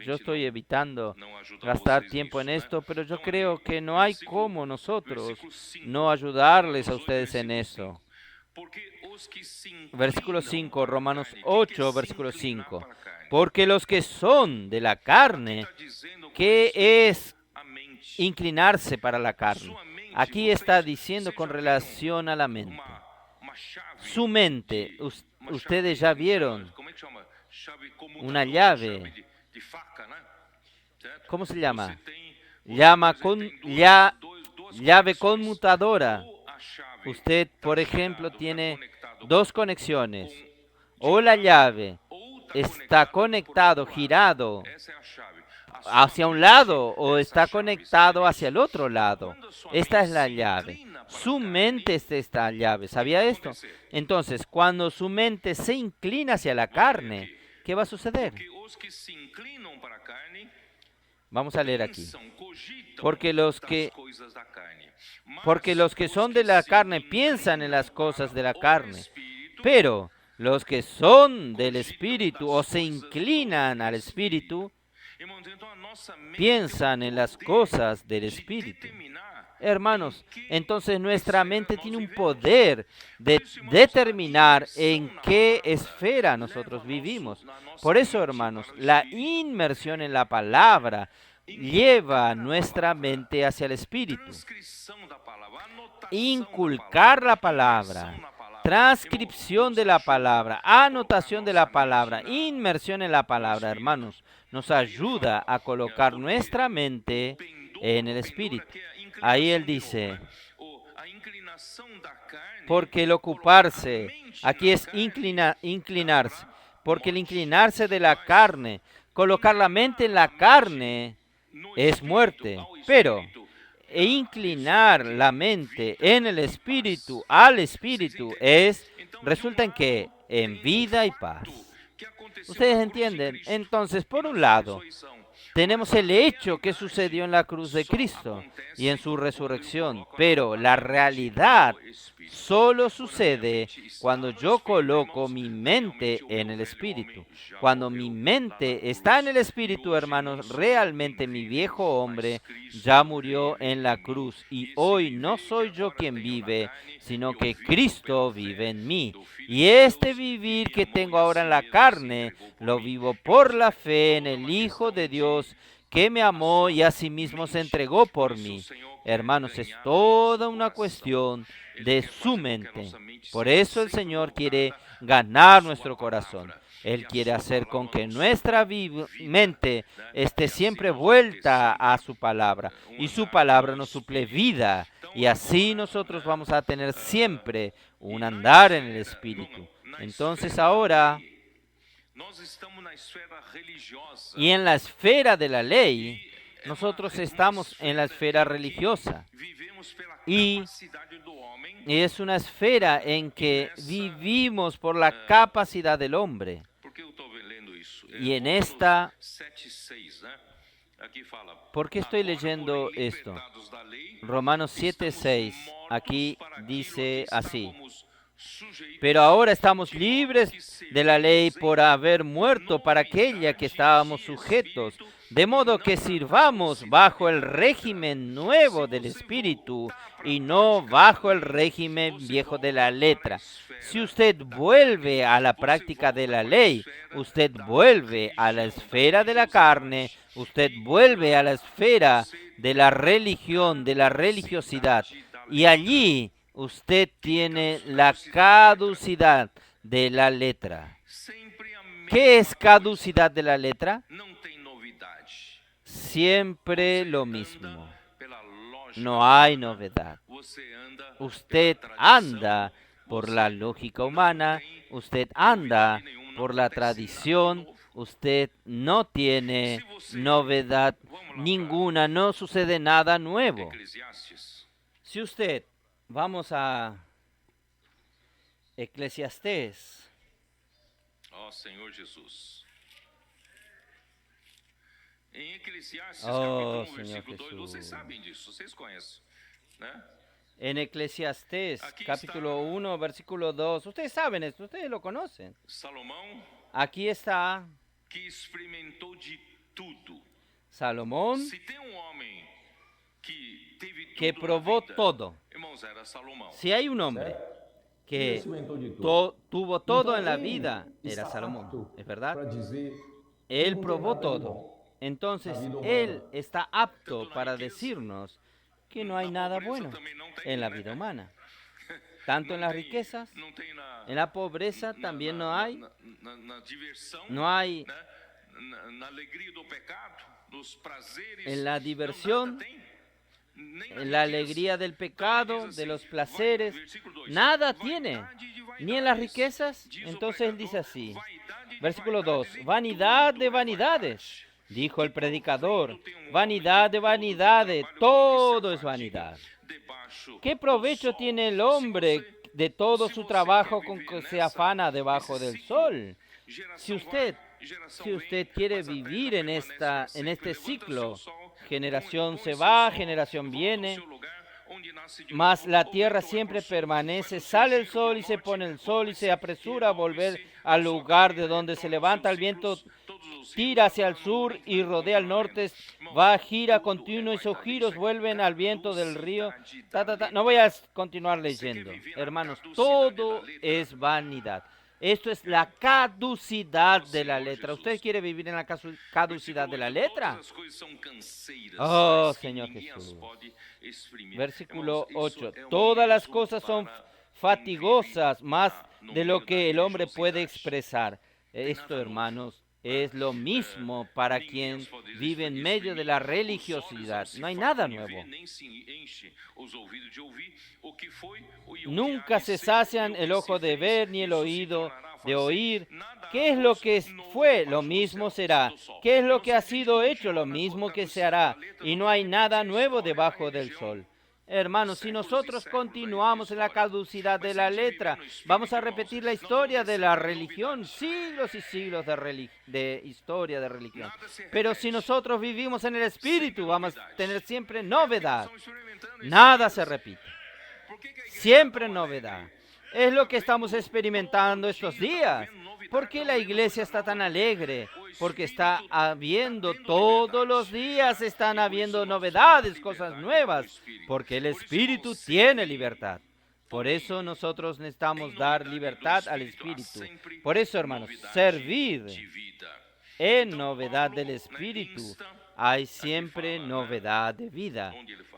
Yo estoy evitando gastar tiempo en esto, pero yo creo que no hay cómo nosotros no ayudarles a ustedes en eso. Versículo 5, Romanos 8, versículo 5. Porque los que son de la carne, ¿qué es inclinarse para la carne? Aquí está diciendo con relación a la mente. Su mente, ustedes ya vieron una llave. ¿Cómo se llama? Llave conmutadora. Usted, por ejemplo, tiene dos conexiones. O la llave está conectado, girado hacia un lado o está conectado hacia el otro lado. Esta es la llave. Su mente es esta llave. ¿Sabía esto? Entonces, cuando su mente se inclina hacia la carne, ¿qué va a suceder? Vamos a leer aquí. Porque los que son de la carne piensan en las cosas de la carne, pero los que son del Espíritu o se inclinan al Espíritu, piensan en las cosas del Espíritu. Hermanos, entonces nuestra mente tiene un poder de determinar en qué esfera nosotros vivimos. Por eso, hermanos, la inmersión en la palabra lleva nuestra mente hacia el Espíritu. Inculcar la palabra, transcripción de la palabra, anotación de la palabra, inmersión en la palabra, hermanos, nos ayuda a colocar nuestra mente en el Espíritu. Ahí él dice, porque el ocuparse, aquí es inclinarse, porque el inclinarse de la carne, colocar la mente en la carne es muerte, pero inclinar la mente en el Espíritu, al Espíritu, resulta en que en vida y paz. ¿Ustedes entienden? Entonces, por un lado, tenemos el hecho que sucedió en la cruz de Cristo y en su resurrección, pero la realidad solo sucede cuando yo coloco mi mente en el Espíritu. Cuando mi mente está en el Espíritu, hermanos, realmente mi viejo hombre ya murió en la cruz y hoy no soy yo quien vive, sino que Cristo vive en mí. Y este vivir que tengo ahora en la carne, lo vivo por la fe en el Hijo de Dios que me amó y asimismo se entregó por mí. Hermanos, es toda una cuestión de su mente. Por eso el Señor quiere ganar nuestro corazón. Él quiere hacer con que nuestra mente esté siempre vuelta a su palabra y su palabra nos suple vida y así nosotros vamos a tener siempre un andar en el Espíritu. Entonces ahora, y en la esfera de la ley, nosotros estamos en la esfera religiosa y es una esfera en que vivimos por la capacidad del hombre. Y en esta, Aqui fala, ¿Por qué estoy agora, leyendo porém, esto? libertados da lei, Romanos estamos 7:6. mortos Aquí para aquilo a dice que así. estávamos sujeitos, Pero ahora estamos de modo libres que de la ley servimos por em haber muerto para aquella que estábamos sujetos, de modo que sirvamos bajo el régimen nuevo del Espíritu y no bajo el régimen viejo de la letra. Si usted vuelve a la práctica de la ley, usted vuelve a la esfera de la carne, usted vuelve a la esfera de la religión, de la religiosidad, y allí usted tiene la caducidad de la letra. ¿Qué es caducidad de la letra? Siempre lo mismo. No hay novedad. Usted anda por la lógica humana, usted anda por la tradición, usted no tiene novedad ninguna, no sucede nada nuevo. Si usted, vamos a Eclesiastés. Ó Senhor Jesus. Em Eclesiastes, Oh, capítulo 1, Señor versículo 2, Jesús. vocês sabem disso, vocês conhecem, né? En Eclesiastés, Aquí capítulo está. 1, versículo 2. Ustedes saben esto, ustedes lo conocen. Salomão, Aquí está que experimentou de tudo. Salomón, Se tem homem que teve tudo que na probó vida, todo. irmãos, era Salomão. Si hay un hombre que Experimentou de tudo. tuvo todo en la Então, vida, ele era está Salomón, apto ¿es verdad? para dizer Él não tem probó nada de todo. bom. Entonces, La vida humana. Él está apto para decirnos que no hay nada bueno en la vida humana. Tanto en las riquezas, Não tem en la pobreza también no hay. na diversão, No hay né? Na alegria do pecado, nos prazeres. en la diversión, Não, nada tem. Nem na en la riqueza. alegría del pecado, Então, ele diz de assim, los placeres, versículo 2, nada vaidade tiene, de vaidades, ni en las riquezas. diz o Entonces Él pregador, dice así, vaidade de versículo 2, vaidades, em vanidad tudo de é vanidades, vaidade. dijo el Que predicador, proveito tem um vanidad homem de todo o vanidades, trabalho todo dele es se afadiga vanidad. debaixo ¿Qué do provecho sol? tiene el Se hombre você- de todo se su você trabajo quer con viver que se nessa- afana debajo esse del ciclo, sol? geração Si vai, usted, geração si vem, usted quiere mas a terra vivir en permanece en sempre. este Levanta ciclo, seu sol, generación põe se seu va, sol, generación volta ao viene, seu lugar, onde nasce de mas novo, la ou tierra vento vai siempre pro sul, permanece, faz o seu sale el giro sol do y se norte, pone el sol y se volve-se, apresura a volver volve-se, al a sua lugar de carreira donde se retorna levanta aos el viento, ciclos, todos os ciclos tira hacia el agora no sur momento y de rodea al encontrar norte, Irmãos, va, gira tudo continuo é y esos vaidade, giros isso é vuelven al viento del río. caducidade da No voy a letra. continuar Você quer leyendo. viver na Hermanos, caducidade todo da letra? es vanidad. Esto es la caducidad de la Señor letra. Jesús. ¿Usted quiere vivir en la caducidad de la Versículo 8, letra? todas as coisas são canseiras, Oh, mas que Señor ninguém as Jesús. pode exprimir. Versículo Irmãos, isso 8. é um Todas las aviso cosas son para quem fatigosas vive más no de meio lo da que el hombre puede religiosidade. expresar. Esto, nada hermanos, es lo mismo para quien vive en medio de la religiosidad. No hay nada nuevo. Nunca se sacian el ojo de ver ni el oído de oír. ¿Qué es lo que fue? Lo mismo será. ¿Qué es lo que ha sido hecho? Lo mismo que se hará. Y no hay nada nuevo debajo del sol. Hermanos, si nosotros continuamos en la caducidad de la letra, vamos a repetir la historia de la religión, siglos y siglos de historia de religión. Pero si nosotros vivimos en el Espíritu, vamos a tener siempre novedad. Nada se repite. Siempre novedad. Es lo que estamos experimentando estos días. ¿Por qué la iglesia está tan alegre? Porque está habiendo todos los días, están habiendo novedades, cosas nuevas. Porque el Espíritu tiene libertad. Por eso nosotros necesitamos dar libertad al Espíritu. Por eso, hermanos, servir en novedad del Espíritu. Hay siempre novedad de vida.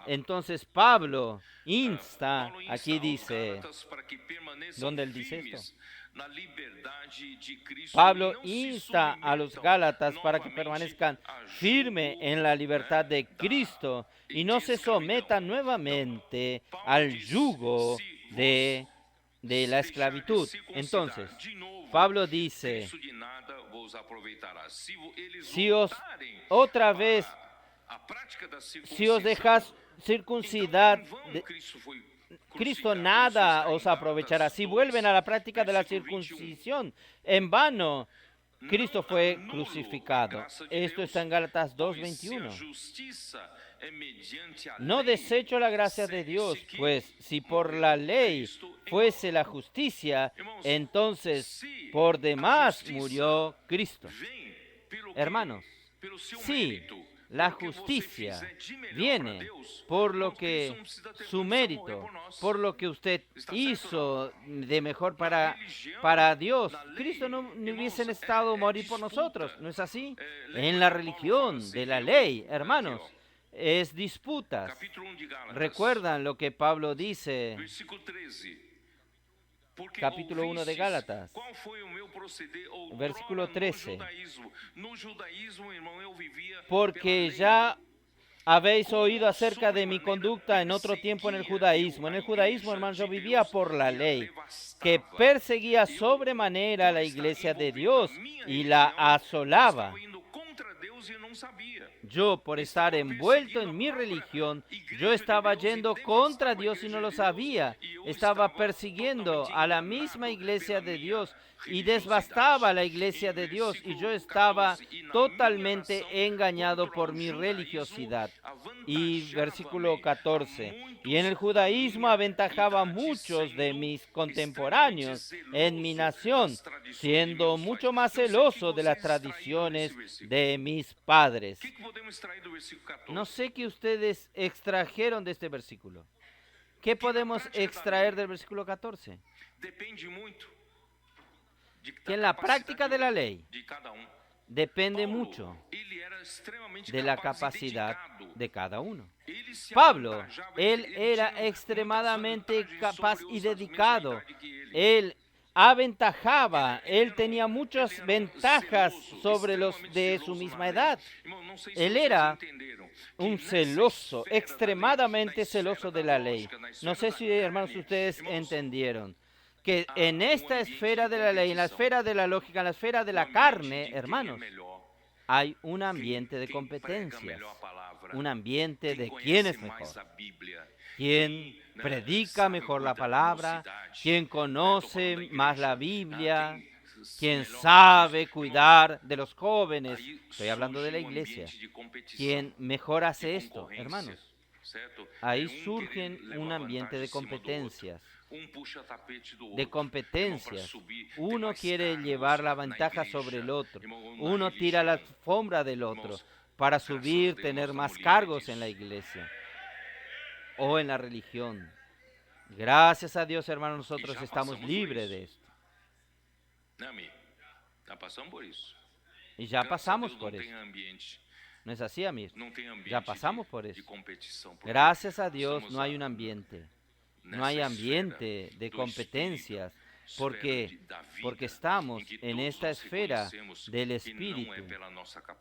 Entonces Pablo insta, aquí dice, ¿dónde él dice esto? Pablo insta a los Gálatas para que permanezcan firmes en la libertad de Cristo y no se sometan nuevamente al yugo de la esclavitud. Entonces, Pablo dice, si os otra vez, si os dejas circuncidar, Cristo nada os aprovechará. Si vuelven a la práctica de la circuncisión, en vano Cristo fue crucificado. Esto está en Gálatas 2:21. No desecho la gracia de Dios, pues si por la ley fuese la justicia, entonces por demás murió Cristo. Hermanos, sí, la justicia viene por lo que su mérito, por lo que usted hizo de mejor para Dios. Cristo no hubiese necesitado morir por nosotros, ¿no es así? En la religión de la ley, hermanos, es disputas. ¿Recuerdan lo que Pablo dice? Capítulo 1 de Gálatas, versículo 13. Porque ya habéis oído acerca de mi conducta en otro tiempo en el judaísmo. En el judaísmo, hermanos, yo vivía por la ley, que perseguía sobremanera a la iglesia de Dios y la asolaba. Yo, por estar envuelto en mi religión, yo estaba yendo contra Dios y no lo sabía. Estaba persiguiendo a la misma iglesia de Dios y devastaba a la iglesia de Dios, y yo estaba totalmente engañado por mi religiosidad. Y versículo 14. Y en el judaísmo aventajaba a muchos de mis contemporáneos en mi nación, siendo mucho más celoso de las tradiciones de mis padres. No sé qué ustedes extrajeron de este versículo. ¿Qué podemos extraer del versículo 14? Que en la práctica de la ley depende mucho de la capacidad de cada uno. Pablo, él era extremadamente capaz y dedicado. Él aventajaba, él tenía muchas ventajas sobre los de su misma edad. Él era un celoso, extremadamente celoso de la ley. No sé si, hermanos, ustedes entendieron que en esta esfera de la ley, en la esfera de la lógica, en la esfera de la carne, hermanos, hay un ambiente de competencias, un ambiente de quién es mejor, quién predica mejor la palabra, quién conoce más la Biblia, quién sabe cuidar de los jóvenes. Estoy hablando de la iglesia. ¿Quién mejor hace esto, hermanos? Ahí surge un ambiente de competencias. Uno quiere llevar la ventaja sobre el otro. Uno tira la alfombra del otro para subir, tener más cargos en la iglesia o en la religión. Gracias a Dios, hermanos, nosotros estamos libres de esto. Y ya pasamos por eso. ¿No es así, amigos? Ya pasamos por eso. Gracias a Dios no hay un ambiente. No hay ambiente de competencias, porque estamos en esta esfera del Espíritu,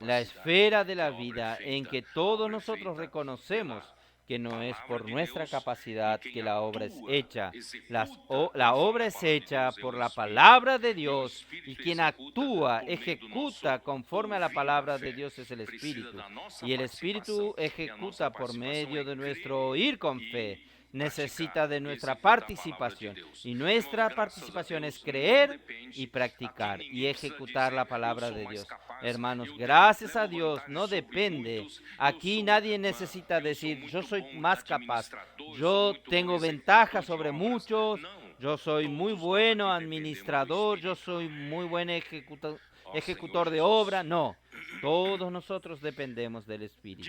la esfera de la vida en que todos nosotros reconocemos que no es por nuestra capacidad que la obra es hecha. La obra es hecha por la palabra de Dios, y quien actúa, ejecuta conforme a la palabra de Dios es el Espíritu. Y el Espíritu ejecuta por medio de nuestro oír con fe. Necesita de nuestra participación, y nuestra participación es creer y practicar y ejecutar la palabra de Dios. Hermanos, gracias a Dios no depende. Aquí nadie necesita decir yo soy más capaz, yo tengo ventaja sobre muchos, yo soy muy bueno administrador, yo soy muy buen ejecutor de obra. No, todos nosotros dependemos del Espíritu.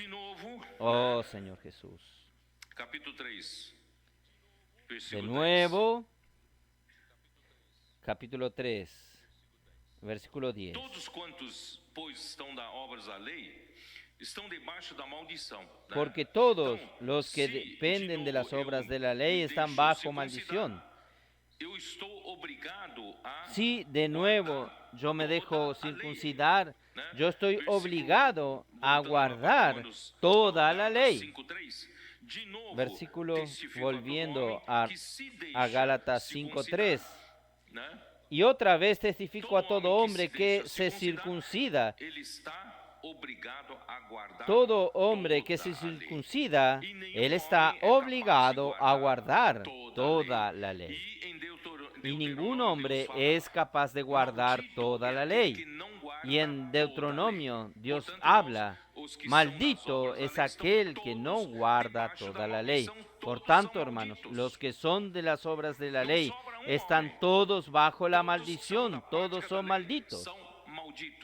Oh Señor Jesús. De nuevo, capítulo 3, versículo 10. Porque todos los que dependen de las obras de la ley están bajo maldición. Si de nuevo yo me dejo circuncidar, yo estoy obligado a guardar toda la ley. Versículo volviendo a Gálatas 5:3. Y otra vez testifico a todo hombre que se circuncida. Todo hombre que se circuncida, él está obligado a guardar toda la ley. Y ningún hombre es capaz de guardar toda la ley. Y en Deuteronomio Dios habla, maldito es aquel que no guarda toda la ley. Por tanto, hermanos, los que son de las obras de la ley están todos bajo la maldición, todos son malditos.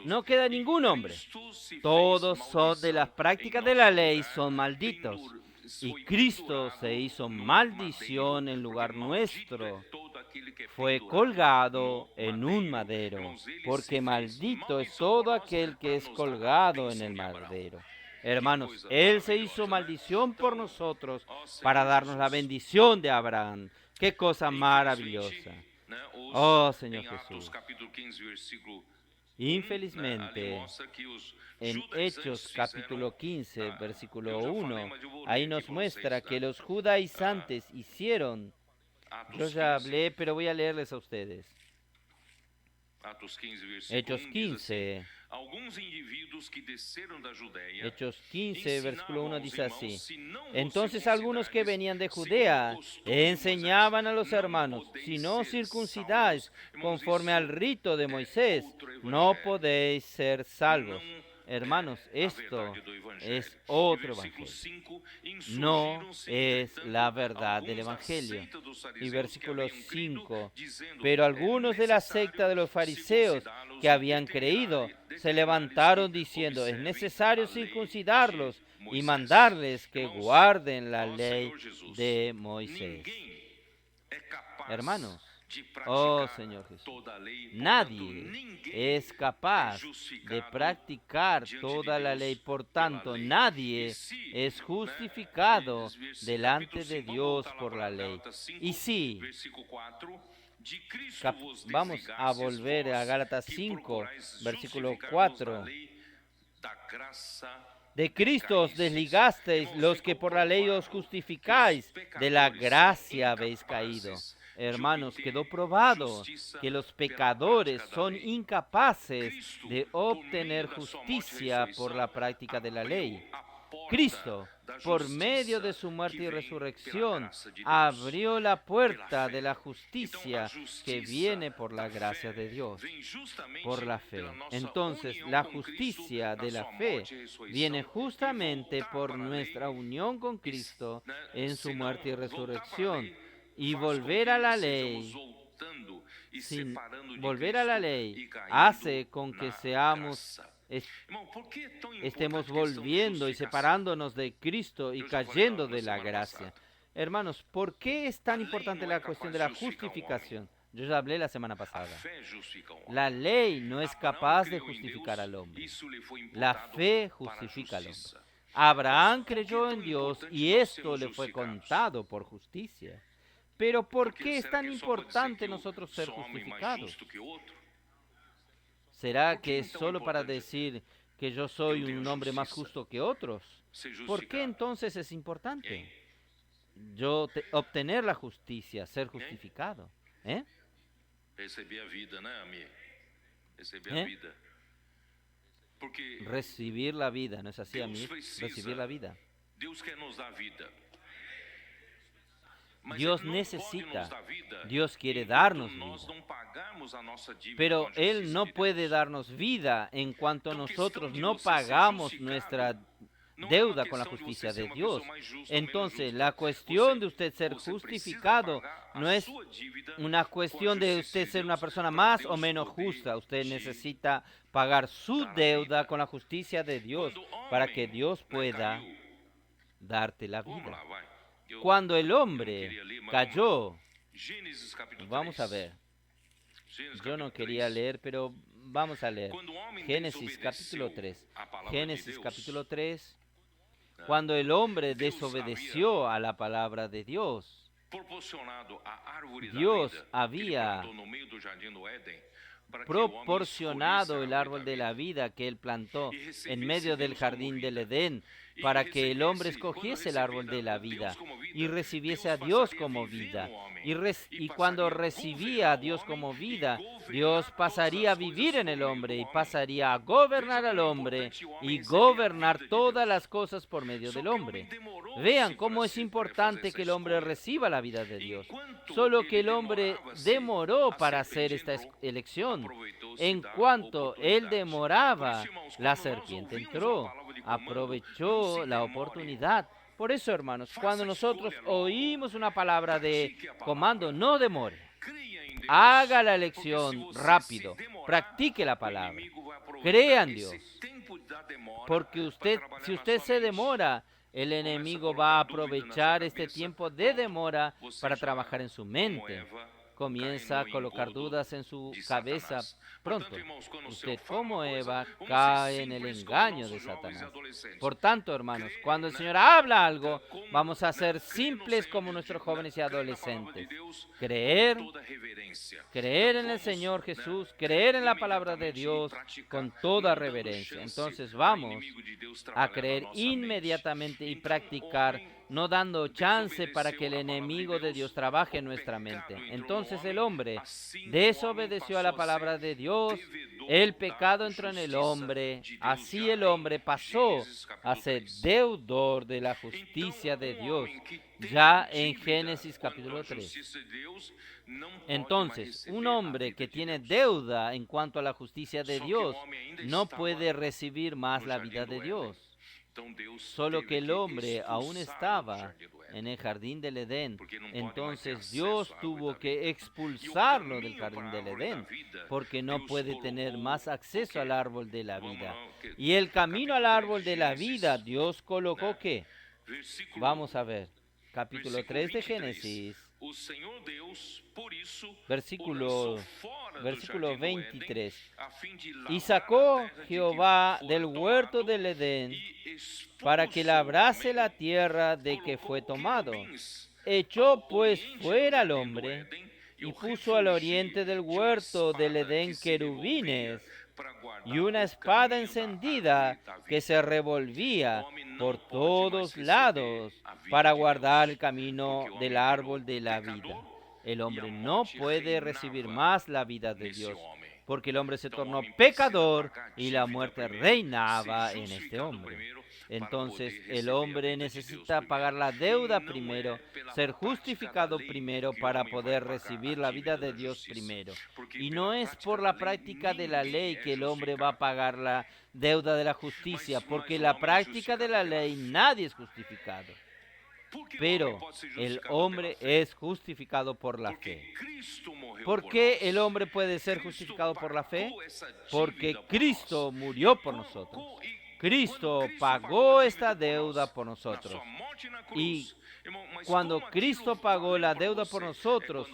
No queda ningún hombre. Todos son de las prácticas de la ley, son malditos. Y Cristo se hizo maldición en lugar nuestro. Fue colgado en un madero, porque maldito es todo aquel que es colgado en el madero. Hermanos, Él se hizo maldición por nosotros para darnos la bendición de Abraham. ¡Qué cosa maravillosa! Oh, Señor Jesús. Infelizmente, en Hechos capítulo 15, versículo 1, ahí nos muestra que los judaizantes hicieron. Yo ya hablé, pero voy a leerles a ustedes. Hechos 15. Hechos 15, versículo 1 dice así. Entonces algunos que venían de Judea enseñaban a los hermanos, si no circuncidáis conforme al rito de Moisés, no podéis ser salvos. Hermanos, esto es otro evangelio. No es la verdad del evangelio. Y versículo 5. Pero algunos de la secta de los fariseos que habían creído se levantaron diciendo, es necesario circuncidarlos y mandarles que guarden la ley de Moisés. Hermanos, oh Señor Jesús, nadie es capaz de practicar toda la ley, por tanto, nadie es justificado delante de Dios por la ley. Y si vamos a volver a Gálatas 5, versículo 4. De Cristo os desligasteis, los que por la ley os justificáis, de la gracia habéis caído. Hermanos, quedó probado que los pecadores son incapaces de obtener justicia por la práctica de la ley. Cristo, por medio de su muerte y resurrección, abrió la puerta de la justicia que viene por la gracia de Dios, por la fe. Entonces, la justicia de la fe viene justamente por nuestra unión con Cristo en su muerte y resurrección. Y volver a la ley, sin volver a la ley, hace con que estemos volviendo y separándonos de Cristo y cayendo de la gracia. Hermanos, ¿por qué es tan importante la cuestión de la justificación? Yo ya hablé la semana pasada. La ley no es capaz de justificar al hombre. La fe justifica al hombre. Abraham creyó en Dios y esto le fue contado por justicia. Pero ¿por qué es tan importante nosotros ser justificados? ¿Será que es solo para decir que yo soy un hombre más justo que otros? ¿Por qué entonces es importante yo obtener la justicia, ser justificado? Recibir la vida, ¿no es así, a mí? Recibir la vida. Dios necesita, Dios quiere darnos vida, pero Él no puede darnos vida en cuanto nosotros no pagamos nuestra deuda con la justicia de Dios. Entonces, la cuestión de usted ser justificado no es una cuestión de usted ser una persona más o menos justa. Usted necesita pagar su deuda con la justicia de Dios para que Dios pueda darte la vida. Cuando el hombre cayó, vamos a ver, yo no quería leer, pero vamos a leer. Génesis capítulo 3. Génesis capítulo 3, cuando el hombre desobedeció a la palabra de Dios, Dios había proporcionado el árbol de la vida que Él plantó en medio del jardín del Edén para que el hombre escogiese el árbol de la vida y recibiese a Dios como vida. Y cuando recibía a Dios como vida, Dios pasaría a vivir en el hombre y pasaría a gobernar al hombre y gobernar todas las cosas por medio del hombre. Vean cómo es importante que el hombre reciba la vida de Dios. Solo que el hombre demoró para hacer esta elección. En cuanto él demoraba, la serpiente entró, aprovechó la oportunidad. Por eso, hermanos, cuando nosotros oímos una palabra de comando, no demore. Haga la elección rápido. Practique la palabra. Crea en Dios. Porque si usted se demora, el enemigo va a aprovechar este tiempo de demora para trabajar en su mente. Comienza a colocar dudas en su cabeza. Pronto, usted como Eva cae en el engaño de Satanás. Por tanto, hermanos, cuando el Señor habla algo, vamos a ser simples como nuestros jóvenes y adolescentes. Creer en el Señor Jesús, creer en la palabra de Dios con toda reverencia. Entonces vamos a creer inmediatamente y practicar, no dando chance para que el enemigo de Dios trabaje en nuestra mente. Entonces el hombre desobedeció a la palabra de Dios, el pecado entró en el hombre, así el hombre pasó a ser deudor de la justicia de Dios, ya en Génesis capítulo 3. Entonces, un hombre que tiene deuda en cuanto a la justicia de Dios no puede recibir más la vida de Dios. Solo que el hombre aún estaba en el jardín del Edén. Entonces Dios tuvo que expulsarlo del jardín del Edén, porque no puede tener más acceso al árbol de la vida. Y el camino al árbol de la vida, Dios colocó ¿qué? Vamos a ver, capítulo 3 de Génesis. Versículo 23. Y sacó Jehová del huerto del Edén para que labrase la tierra de que fue tomado. Echó pues fuera al hombre y puso al oriente del huerto del Edén querubines y una espada encendida que se revolvía por todos lados para guardar el camino del árbol de la vida. El hombre no puede recibir más la vida de Dios, porque el hombre se tornó pecador y la muerte reinaba en este hombre. Entonces el hombre necesita pagar la deuda primero, ser justificado primero para poder recibir la vida de Dios primero. Y no es por la práctica de la ley que el hombre va a pagar la deuda de la justicia, porque la práctica de la ley nadie es justificado. Pero el hombre es justificado por la fe. ¿Por qué el hombre puede ser justificado por la fe? Porque Cristo murió por nosotros. Cristo pagó esta deuda por nosotros. Y cuando Cristo pagó la deuda por nosotros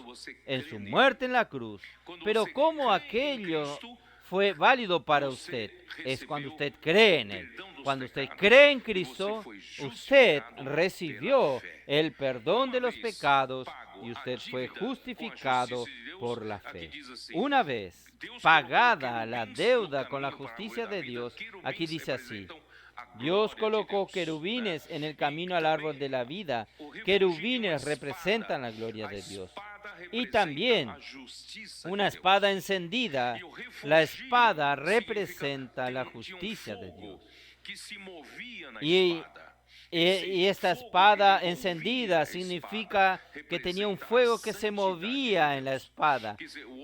en su muerte en la cruz, pero ¿cómo aquello fue válido para usted? Es cuando usted cree en Él. Cuando usted cree en Cristo, usted recibió el perdón de los pecados y usted fue justificado por la fe. Una vez pagada la deuda con la justicia de Dios, aquí dice así: Dios colocó querubines en el camino al árbol de la vida. Querubines representan la gloria de Dios. Y también una espada encendida. La espada representa la justicia de Dios. Y esta espada encendida significa que tenía un fuego que se movía en la espada.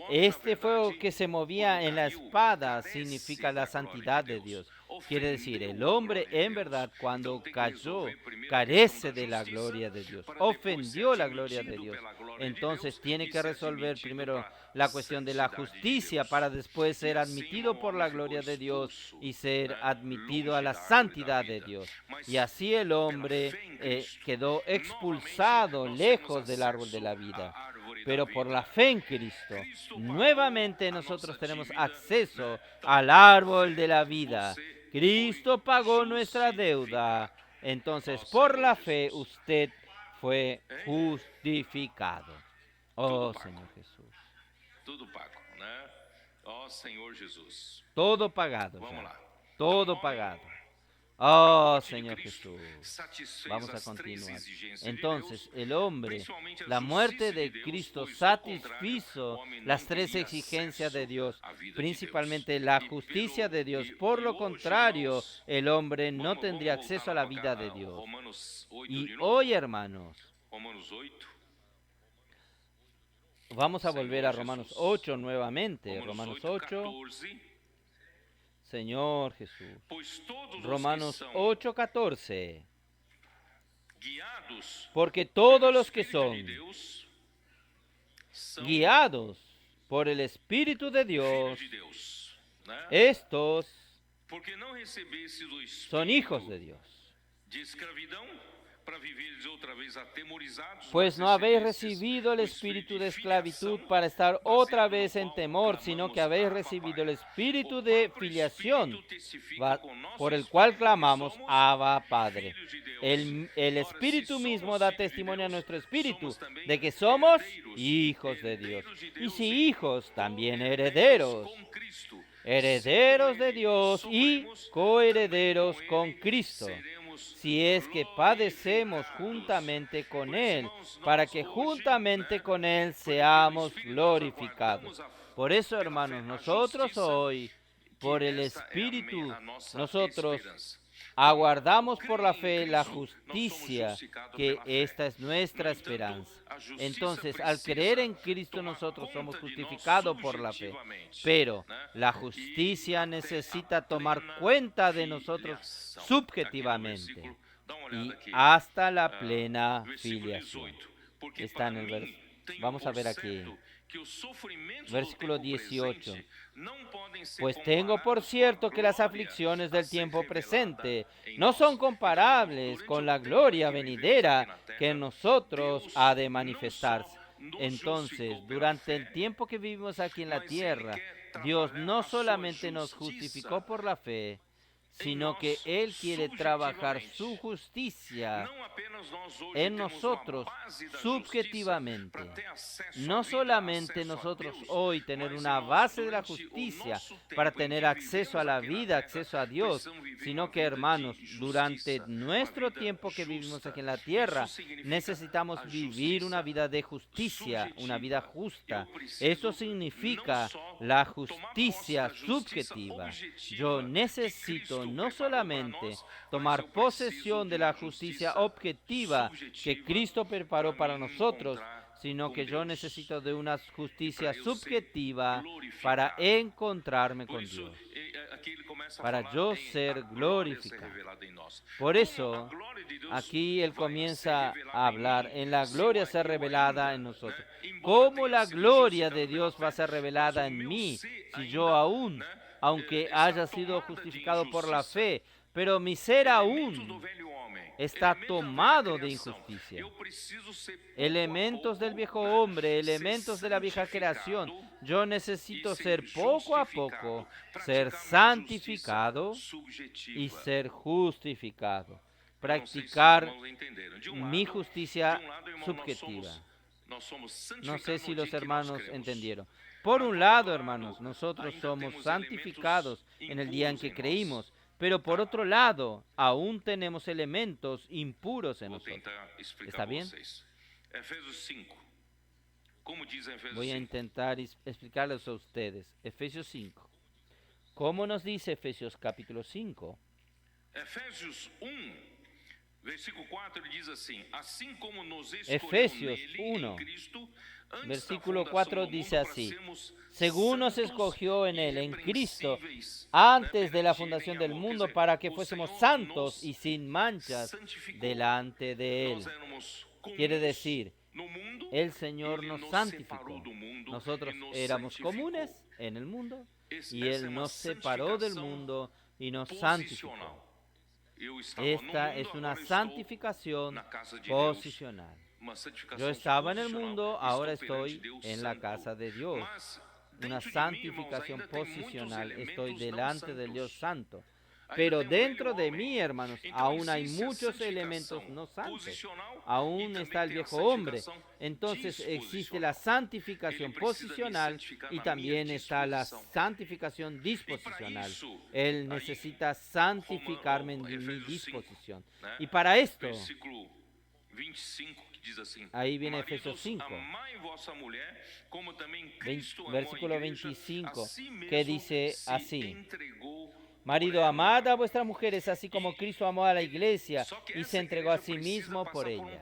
Este fuego que se movía en la espada significa la santidad de Dios. Quiere decir, el hombre en verdad cuando cayó carece de la gloria de Dios, ofendió la gloria de Dios. Entonces tiene que resolver primero la cuestión de la justicia para después ser admitido por la gloria de Dios y ser admitido a la santidad de Dios. Y así el hombre quedó expulsado lejos del árbol de la vida. Pero por la fe en Cristo, nuevamente nosotros tenemos acceso al árbol de la vida. Cristo pagó nuestra deuda. Entonces, por la fe, usted fue justificado. Oh, Señor Jesús. Tudo pago, né? Ó Senhor Jesus. Todo pagado. Vamos lá. Todo pagado. Oh, pacote de Señor Cristo Jesús. satisfez Vamos a as três continuar. exigências de Entonces, Deus, el hombre, principalmente a la muerte justiça de de Deus, Cristo pois do contrário, satisfizo o homem las não tres teria exigencias de acesso Dios, à vida de Deus. principalmente la justicia de Dios. Por lo contrario, el hombre no tendría acceso a la vida de Dios. Romanos 8 Y de novo. hoy, hermanos, Romanos 8. vamos a volver a Señor Romanos Jesús. 8 nuevamente. Romanos 8, 14. Señor Jesús. Pois todos Romanos os que são 8, 14. guiados Porque todos pelo los que Espírito son de Deus são guiados por el Espíritu de filhos Dios, de Deus, né? estos Porque não recebesse do son espírito hijos de Dios. de escravidão para viveres outra vez atemorizados, Pues mas no habéis recebestes recibido el o espíritu de filiação, esclavitud para estar otra baseado no vez en qual temor, clamamos, sino que habéis Abba, recibido el Pai. espíritu O de próprio filiación, Espírito testifica con nosso por el cual espírito que clamamos, somos Abba, Padre. filhos de Deus. El Ahora, Espíritu si mismo somos da filhos de testimonio a Deus, nuestro espíritu somos também de que somos herdeiros, hijos de Dios. herdeiros de Y Deus si e hijos, también co-herdeiros herederos. con Cristo. Herederos de Si Dios y sufrimos, coherederos também con com ele Cristo, seremos si es que padecemos glorificados. juntamente con Por isso, Él, irmãos, para nós que hoje, juntamente né, con Él porque pelo seamos Espírito nós glorificados. aguardamos a- Por eso, pela hermanos, fé, a nosotros justiça, hoy, por que el esta é Espíritu, a nossa nosotros esperança. aguardamos por la Creer en fe la Cristo, nós somos justicia, justificados que pela fé. esta es nuestra No entanto, esperanza. a justiça Entonces, al precisa creer en Cristo, tomar nosotros conta somos de nós justificados por la fe. subjetivamente, Pero né? la E justicia até necesita a tomar plena cuenta de nosotros filiação. subjetivamente Aqui no versículo, dá uma y olhada aqui. hasta la Ah, plena versículo filiación. 18. Porque Está para en el mí vers- tenho Vamos a por ver aquí. certo que os sofrimentos Versículo do tempo 18. presente não podem ser Pues tengo por comparados cierto com a que las glória aflicciones a del ser tiempo revelada presente em no nós. son Então, comparables con la gloria venidera que en nosotros Deus ha de não manifestarse. só nos Entonces, justificou pela durante el fé, tiempo que vivimos aquí en la mas Ele tierra, quer Dios trabalhar no a sua solamente nos justiça justificó por la fe, sino nós que Él quiere trabajar subjetivamente. su justicia Não apenas nós hoje en temos nosotros uma base da subjetivamente. justiça para ter acesso No à vida, solamente acesso a nosotros Deus, hoy tener mas, una irmãos, base de la durante o justicia nosso tempo para em tener que acceso a la vivemos aqui na vida, terra, acceso a Dios, precisamos viver sino uma que, vida de hermanos, justiça, durante uma nuestro vida tiempo que vivimos justa. aquí en la tierra, Isso significa necesitamos a vivir una justiça vida de justicia, una vida justa. Eu preciso Eso significa não só la tomar posse justicia da justiça subjetiva. objetiva Yo que necesito Cristo no preparou solamente para nós, tomar mas eu posesión preciso de de la uma justicia justiça objetiva que subjetiva Cristo preparó para para me nosotros, encontrar sino com que yo Deus. necesito de una justicia para eu ser subjetiva glorificado. para encontrarme Por con isso, Dios. aqui ele começa a Para falar yo em ser a glória ser glorificado. revelada em nós. Por Como eso, a glória de Deus aquí él vai comienza ser revelada a em hablar mim, en la se gloria eu ser ainda, revelada né, en nosotros. embora ¿Cómo tenha la sido gloria de justificado Dios pela va a fé, ser revelada mas o en meu mí ser si ainda, yo aún, né, aunque essa haya sido tomada de justificado por la injustiça, fe, pero mi ser elementos do aún velho homem, está elementos da tomado velha de criação. injusticia? Eu preciso ser pouco a Elementos del pouco, viejo né, hombre, ser elementos de la vieja creación. santificado Yo necesito e ser ser poco a justificado, poco, praticar ser uma justiça santificado subjetiva. y ser justificado. Eu não sei se os Practicar irmãos entenderam. De mi lado, justicia de lado, irmão, subjetiva. nós somos No sé santificados si no los dia que nós hermanos cremos. entendieron. Por un lado, hermanos, nosotros ainda somos temos santificados elementos en el día en impuros que em nós. creímos, pero por otro lado, aún tenemos elementos impuros en Vou nosotros. tentar explicar ¿Está para bien? vocês. Efésios 5. Como diz em Efésios Voy a 5? intentar explicarles a ustedes. Efesios 5. ¿Cómo nos dice Efesios capítulo 5? Efésios 1, versículo 4, ele diz assim como nos escolheu Efesios nele, 1, em Cristo, antes versículo da fundação 4 do dice mundo, para así: sermos según nos santos escogió en y él, en Cristo, irrepreensíveis, antes de la perante fundación em del amor. mundo, Quer dizer, para que o fuésemos Senhor santos nos y sin manchas santificou. delante de él. Nós éramos Quiere comuns decir, no mundo, el Señor Ele nos nos santificó. separou do mundo Nosotros e nos éramos santificou. comunes en el mundo y Essa é Él uma nos separó del santificação mundo y nos santificó. posicional. Eu estava Esta no mundo, es una agora estou santificación na casa de Deus. posicional. Uma santificação Yo estaba en el posicional. mundo, Estou ahora perante estoy Deus en la santo. casa de Dios. Mas, Una dentro de mim, irmãos, santificación ainda tem muitos posicional. Estoy elementos não delante del Dios santos. Santo. Pero dentro de mí, hermanos, aún hay muchos elementos no santos. Aún está el viejo hombre. Entonces existe la santificación posicional y también está la santificación disposicional. Él necesita santificarme en mi disposición. Y para esto, ahí viene Efesios 5, versículo 25, que dice así: marido, amad a vuestras mujeres, así como Cristo amó a la iglesia y se entregó a sí mismo por ella.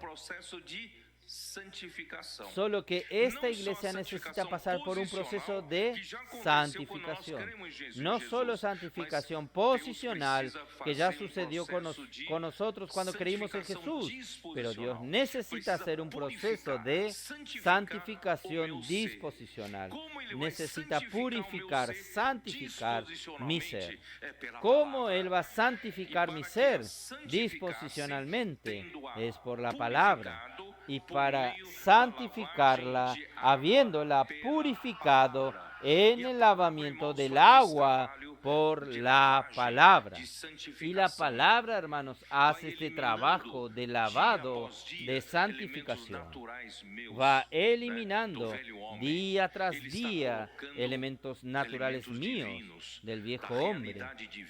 Solo que esta iglesia necesita pasar por un proceso de santificación. No solo santificación posicional, que ya sucedió con nosotros cuando creímos en Jesús, pero Dios necesita hacer un proceso de santificación disposicional. Necesita purificar, santificar mi ser. ¿Cómo Él va a santificar mi ser? Disposicionalmente. Es por la palabra. Y para santificarla, habiéndola purificado en el lavamiento del agua por la palabra. Y la palabra, hermanos, hace este trabajo de lavado, de santificación. Va eliminando día tras día elementos naturales míos del viejo hombre.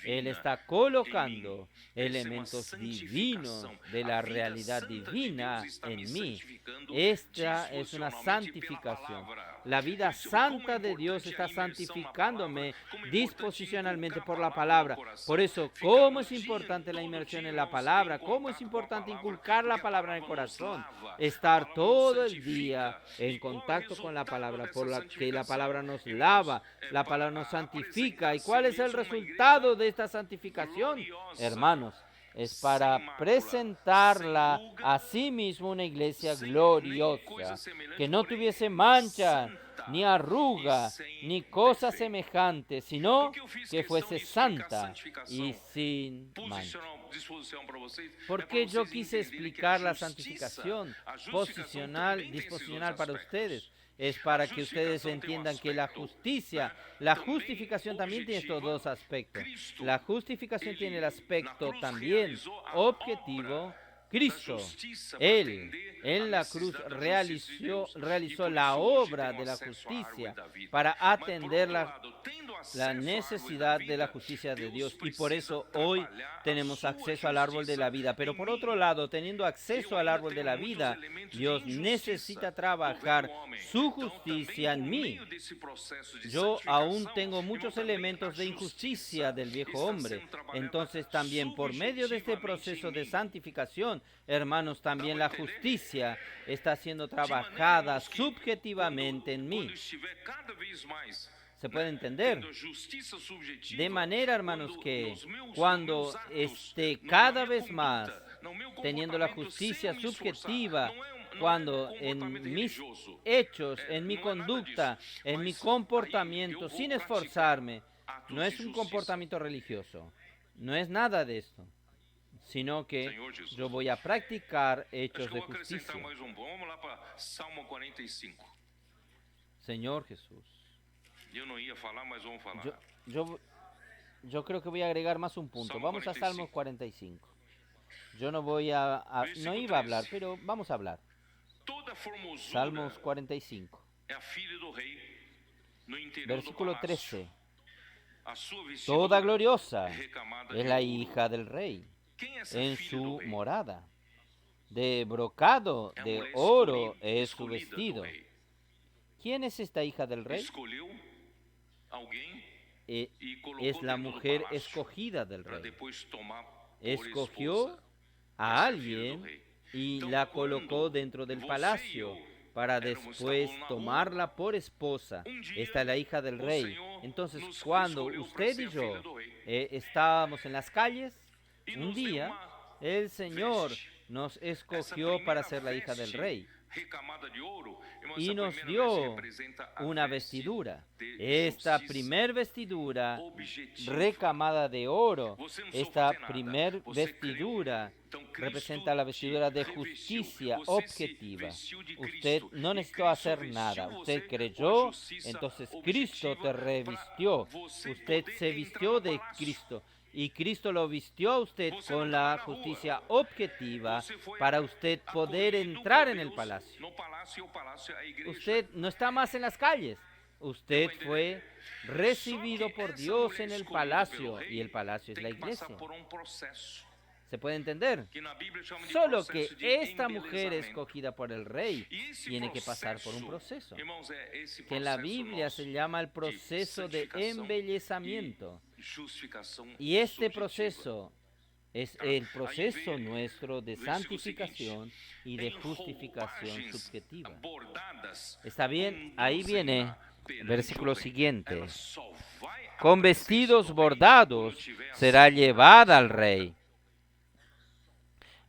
Él está colocando elementos divinos de la realidad divina en mí. Esta es una santificación. La vida santa de Dios está santificándome disposicionalmente por la palabra. Por eso, ¿cómo es importante la inmersión en la palabra? ¿Cómo es importante inculcar la palabra en el corazón? Estar todo el día en contacto con la palabra, por la que la palabra nos lava, la palabra nos santifica. ¿Y cuál es el resultado de esta santificación? Hermanos, es para presentarla a sí mismo una iglesia gloriosa, que no tuviese mancha, ni arruga, ni cosa semejante, sino que fuese santa y sin mancha. ¿Por qué yo quise explicar la santificación disposicional para ustedes? Es para que ustedes entiendan que la justificación también tiene estos dos aspectos. La justificación tiene el aspecto también objetivo. Cristo, Él en la cruz realizó la obra de la justicia para atender la necesidad de la justicia de Dios, y por eso hoy tenemos acceso al árbol de la vida. Pero por otro lado, teniendo acceso al árbol de la vida, Dios necesita trabajar su justicia en mí. Yo aún tengo muchos elementos de injusticia del viejo hombre. Entonces también por medio de este proceso de santificación, hermanos, también la justicia está siendo trabajada subjetivamente en mí. ¿Se puede entender? De manera, hermanos, que cuando esté cada vez más teniendo la justicia subjetiva, cuando en mis hechos, en mi conducta, en mi comportamiento, sin esforzarme, no es un comportamiento religioso, no es nada de esto, sino que yo voy a practicar hechos de justicia. Señor Jesús. Yo creo que voy a agregar más un punto. Vamos a Salmos 45. Yo no iba a hablar, pero vamos a hablar. Salmos 45. Versículo 13. Toda gloriosa es la hija del rey en su morada. De brocado de oro es su vestido. ¿Quién es esta hija del rey? Es la mujer escogida del rey. Escogió a alguien y la colocó dentro del palacio para después tomarla por esposa. Esta es la hija del rey. Entonces, cuando usted y yo estábamos en las calles, un día el Señor nos escogió para ser la hija del rey y nos dio una vestidura. Esta primer vestidura recamada de oro, esta primer vestidura representa la vestidura de justicia objetiva. Usted no necesitó hacer nada. Usted creyó, entonces Cristo te revistió. Usted se vistió de Cristo. y Cristo lo vistió a usted con la justicia objetiva para usted poder entrar en el palacio. Usted no está más en las calles. Usted fue recibido por Dios en el palacio y el palacio es la iglesia. ¿Se puede entender? Solo que esta mujer escogida por el rey tiene que pasar por un proceso, que en la Biblia se llama el proceso de embellecimiento. Y este proceso es el proceso nuestro de santificación y de justificación subjetiva. ¿Está bien? Ahí viene el versículo siguiente. Con vestidos bordados será llevada al rey.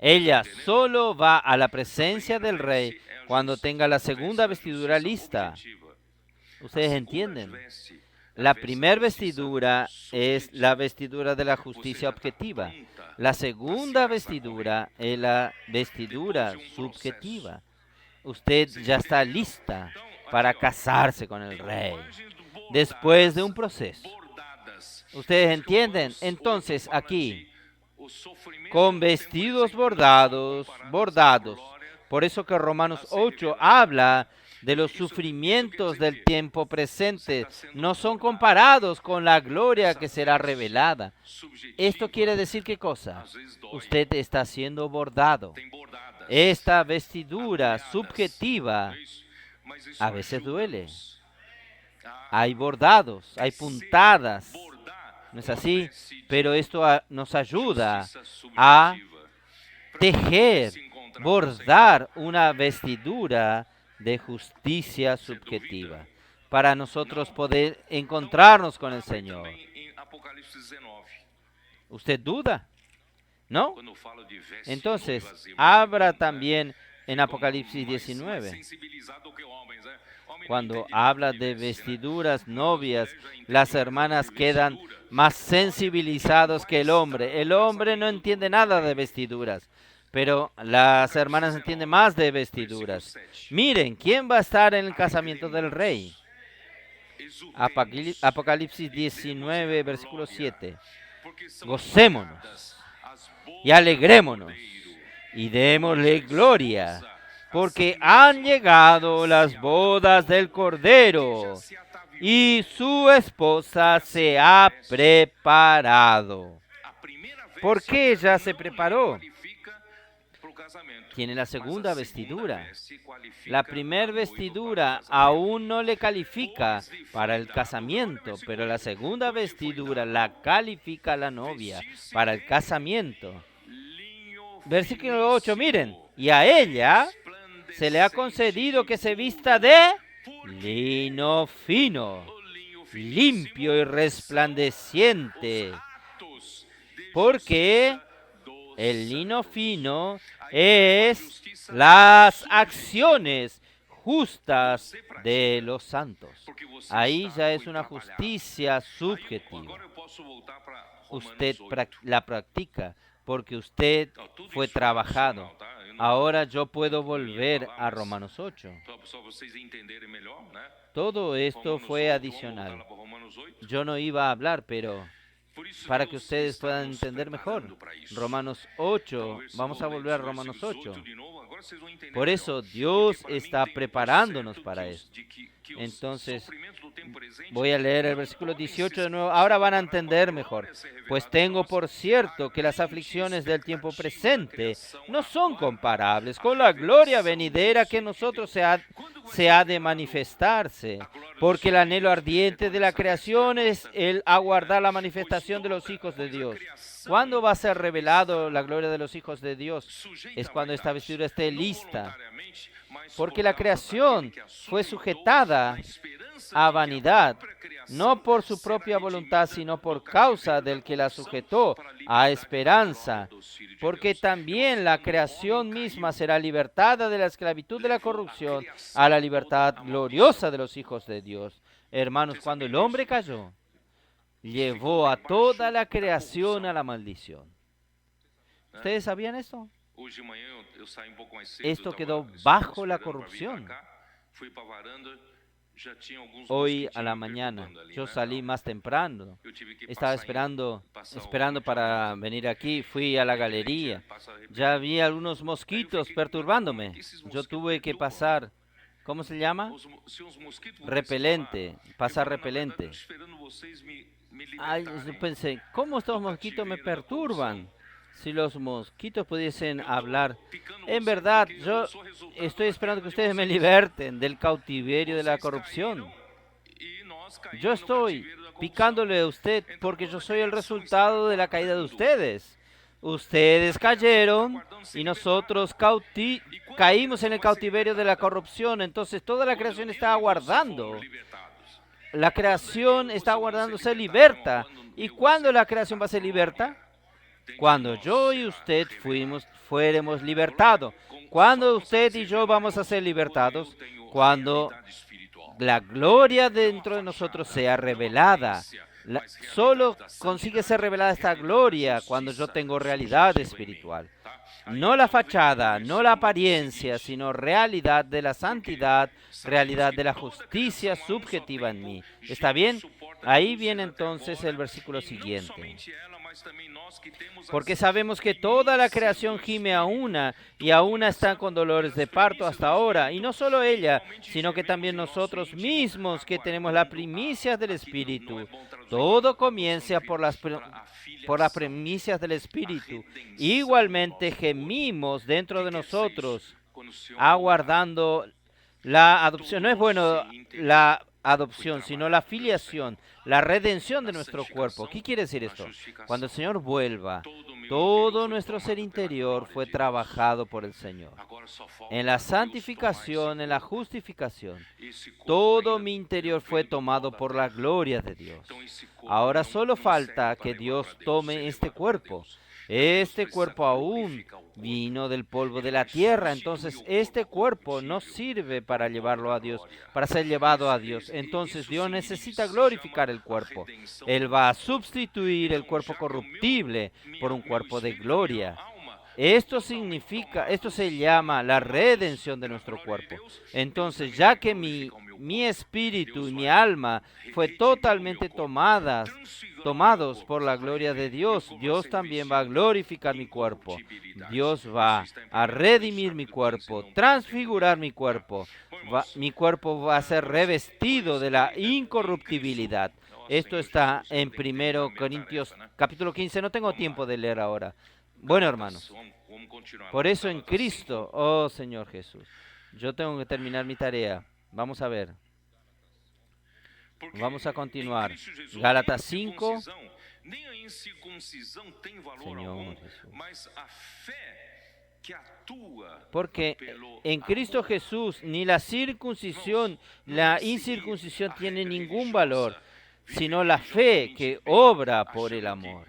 Ella solo va a la presencia del rey cuando tenga la segunda vestidura lista. ¿Ustedes entienden? La primera vestidura es la vestidura de la justicia objetiva. La segunda vestidura es la vestidura subjetiva. Usted ya está lista para casarse con el rey después de un proceso. ¿Ustedes entienden? Entonces aquí, con vestidos bordados. Por eso que Romanos 8 habla de los sufrimientos del tiempo presente. No son comparados con la gloria que será revelada. Esto quiere decir ¿qué cosa? Usted está siendo bordado. Esta vestidura subjetiva a veces duele. Hay bordados, hay puntadas. ¿No es así? Pero esto nos ayuda a tejer, bordar una vestidura de justicia subjetiva para nosotros poder encontrarnos con el Señor. ¿Usted duda? ¿No? Entonces, abra también en Apocalipsis 19. Cuando habla de vestiduras novias, las hermanas quedan más sensibilizados que el hombre. El hombre no entiende nada de vestiduras, pero las hermanas entienden más de vestiduras. Miren, ¿quién va a estar en el casamiento del rey? Apocalipsis 19, versículo 7. Gocémonos y alegrémonos y démosle gloria, porque han llegado las bodas del Cordero y su esposa se ha preparado. ¿Por qué ella se preparó? Tiene la segunda vestidura. La primera vestidura aún no le califica para el casamiento, pero la segunda vestidura la califica a la novia para el casamiento. Versículo 8, miren, y a ella se le ha concedido que se vista de lino fino, limpio y resplandeciente, porque el lino fino es las acciones justas de los santos. Ahí ya es una justicia subjetiva. Usted la practica porque usted fue trabajado. Ahora yo puedo volver a Romanos 8. Todo esto fue adicional. Yo no iba a hablar, pero para que ustedes puedan entender mejor. Romanos 8, vamos a volver a Romanos 8. Por eso Dios está preparándonos para esto. Entonces, voy a leer el versículo 18 de nuevo. Ahora van a entender mejor. Pues tengo por cierto que las aflicciones del tiempo presente no son comparables con la gloria venidera que en nosotros se ha de manifestarse. Porque el anhelo ardiente de la creación es el aguardar la manifestación de los hijos de Dios. ¿Cuándo va a ser revelado la gloria de los hijos de Dios? Es cuando esta vestidura esté lista. Porque la creación fue sujetada a vanidad, no por su propia voluntad, sino por causa del que la sujetó a esperanza. Porque también la creación misma será libertada de la esclavitud de la corrupción a la libertad gloriosa de los hijos de Dios. Hermanos, cuando el hombre cayó, llevó a toda la creación a la maldición. ¿Ustedes sabían esto? Esto quedó bajo la corrupción. hoy a la mañana. Yo salí más temprano. Estaba esperando para venir aquí. Fui a la galería. Ya vi algunos mosquitos perturbándome. Yo tuve que pasar, ¿cómo se llama? Repelente, pasar repelente. Ay, yo pensé, ¿cómo estos mosquitos me perturban? Si los mosquitos pudiesen hablar. En verdad, yo estoy esperando que ustedes me liberten del cautiverio de la corrupción. Yo estoy picándole a usted porque yo soy el resultado de la caída de ustedes. Ustedes cayeron y nosotros caímos en el cautiverio de la corrupción. Entonces toda la creación está aguardando. La creación está aguardando ser liberta. ¿Y cuándo la creación va a ser liberta? Cuando yo y usted fuéramos libertados. Cuando usted y yo vamos a ser libertados, cuando la gloria dentro de nosotros sea revelada. Solo consigue ser revelada esta gloria cuando yo tengo realidad espiritual. No la fachada, no la apariencia, sino realidad de la santidad, realidad de la justicia subjetiva en mí. ¿Está bien? Ahí viene entonces el versículo siguiente. Porque sabemos que toda la creación gime a una y a una están con dolores de parto hasta ahora. Y no solo ella, sino que también nosotros mismos que tenemos las primicias del Espíritu. Todo comienza por las primicias del Espíritu. Igualmente gemimos dentro de nosotros, aguardando la adopción. No es bueno la adopción, sino la filiación, la redención de nuestro cuerpo. ¿Qué quiere decir esto? Cuando el Señor vuelva, todo nuestro ser interior fue trabajado por el Señor. En la santificación, en la justificación, todo mi interior fue tomado por la gloria de Dios. Ahora solo falta que Dios tome este cuerpo. Este cuerpo aún vino del polvo de la tierra, entonces este cuerpo no sirve para llevarlo a Dios, para ser llevado a Dios. Entonces Dios necesita glorificar el cuerpo. Él va a sustituir el cuerpo corruptible por un cuerpo de gloria. Esto se llama la redención de nuestro cuerpo. Entonces, ya que mi espíritu y mi alma fue totalmente tomados por la gloria de Dios, Dios también va a glorificar mi cuerpo. Dios va a redimir mi cuerpo, transfigurar mi cuerpo. Mi cuerpo va a ser revestido de la incorruptibilidad. Esto está en 1 Corintios capítulo 15. No tengo tiempo de leer ahora. Bueno, hermanos, por eso en Cristo, oh Señor Jesús, yo tengo que terminar mi tarea. Vamos a ver. Vamos a continuar. Gálatas 5. Señor Jesús. Porque en Cristo Jesús ni la circuncisión, la incircuncisión tiene ningún valor, sino la fe que obra por el amor.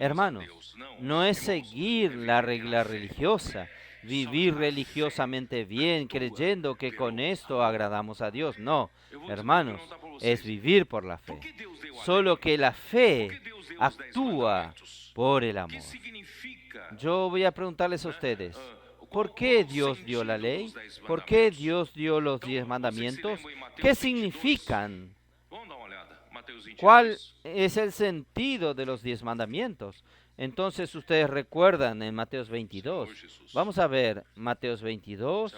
Hermanos, no es seguir la regla religiosa, vivir religiosamente bien, creyendo que con esto agradamos a Dios. No, hermanos, es vivir por la fe. Solo que la fe actúa por el amor. Yo voy a preguntarles a ustedes, ¿por qué Dios dio la ley? ¿Por qué Dios dio los 10 mandamientos? ¿Qué significan? ¿Cuál es el sentido de los 10 mandamientos? Entonces ustedes recuerdan en Mateos 22. Vamos a ver Mateos 22.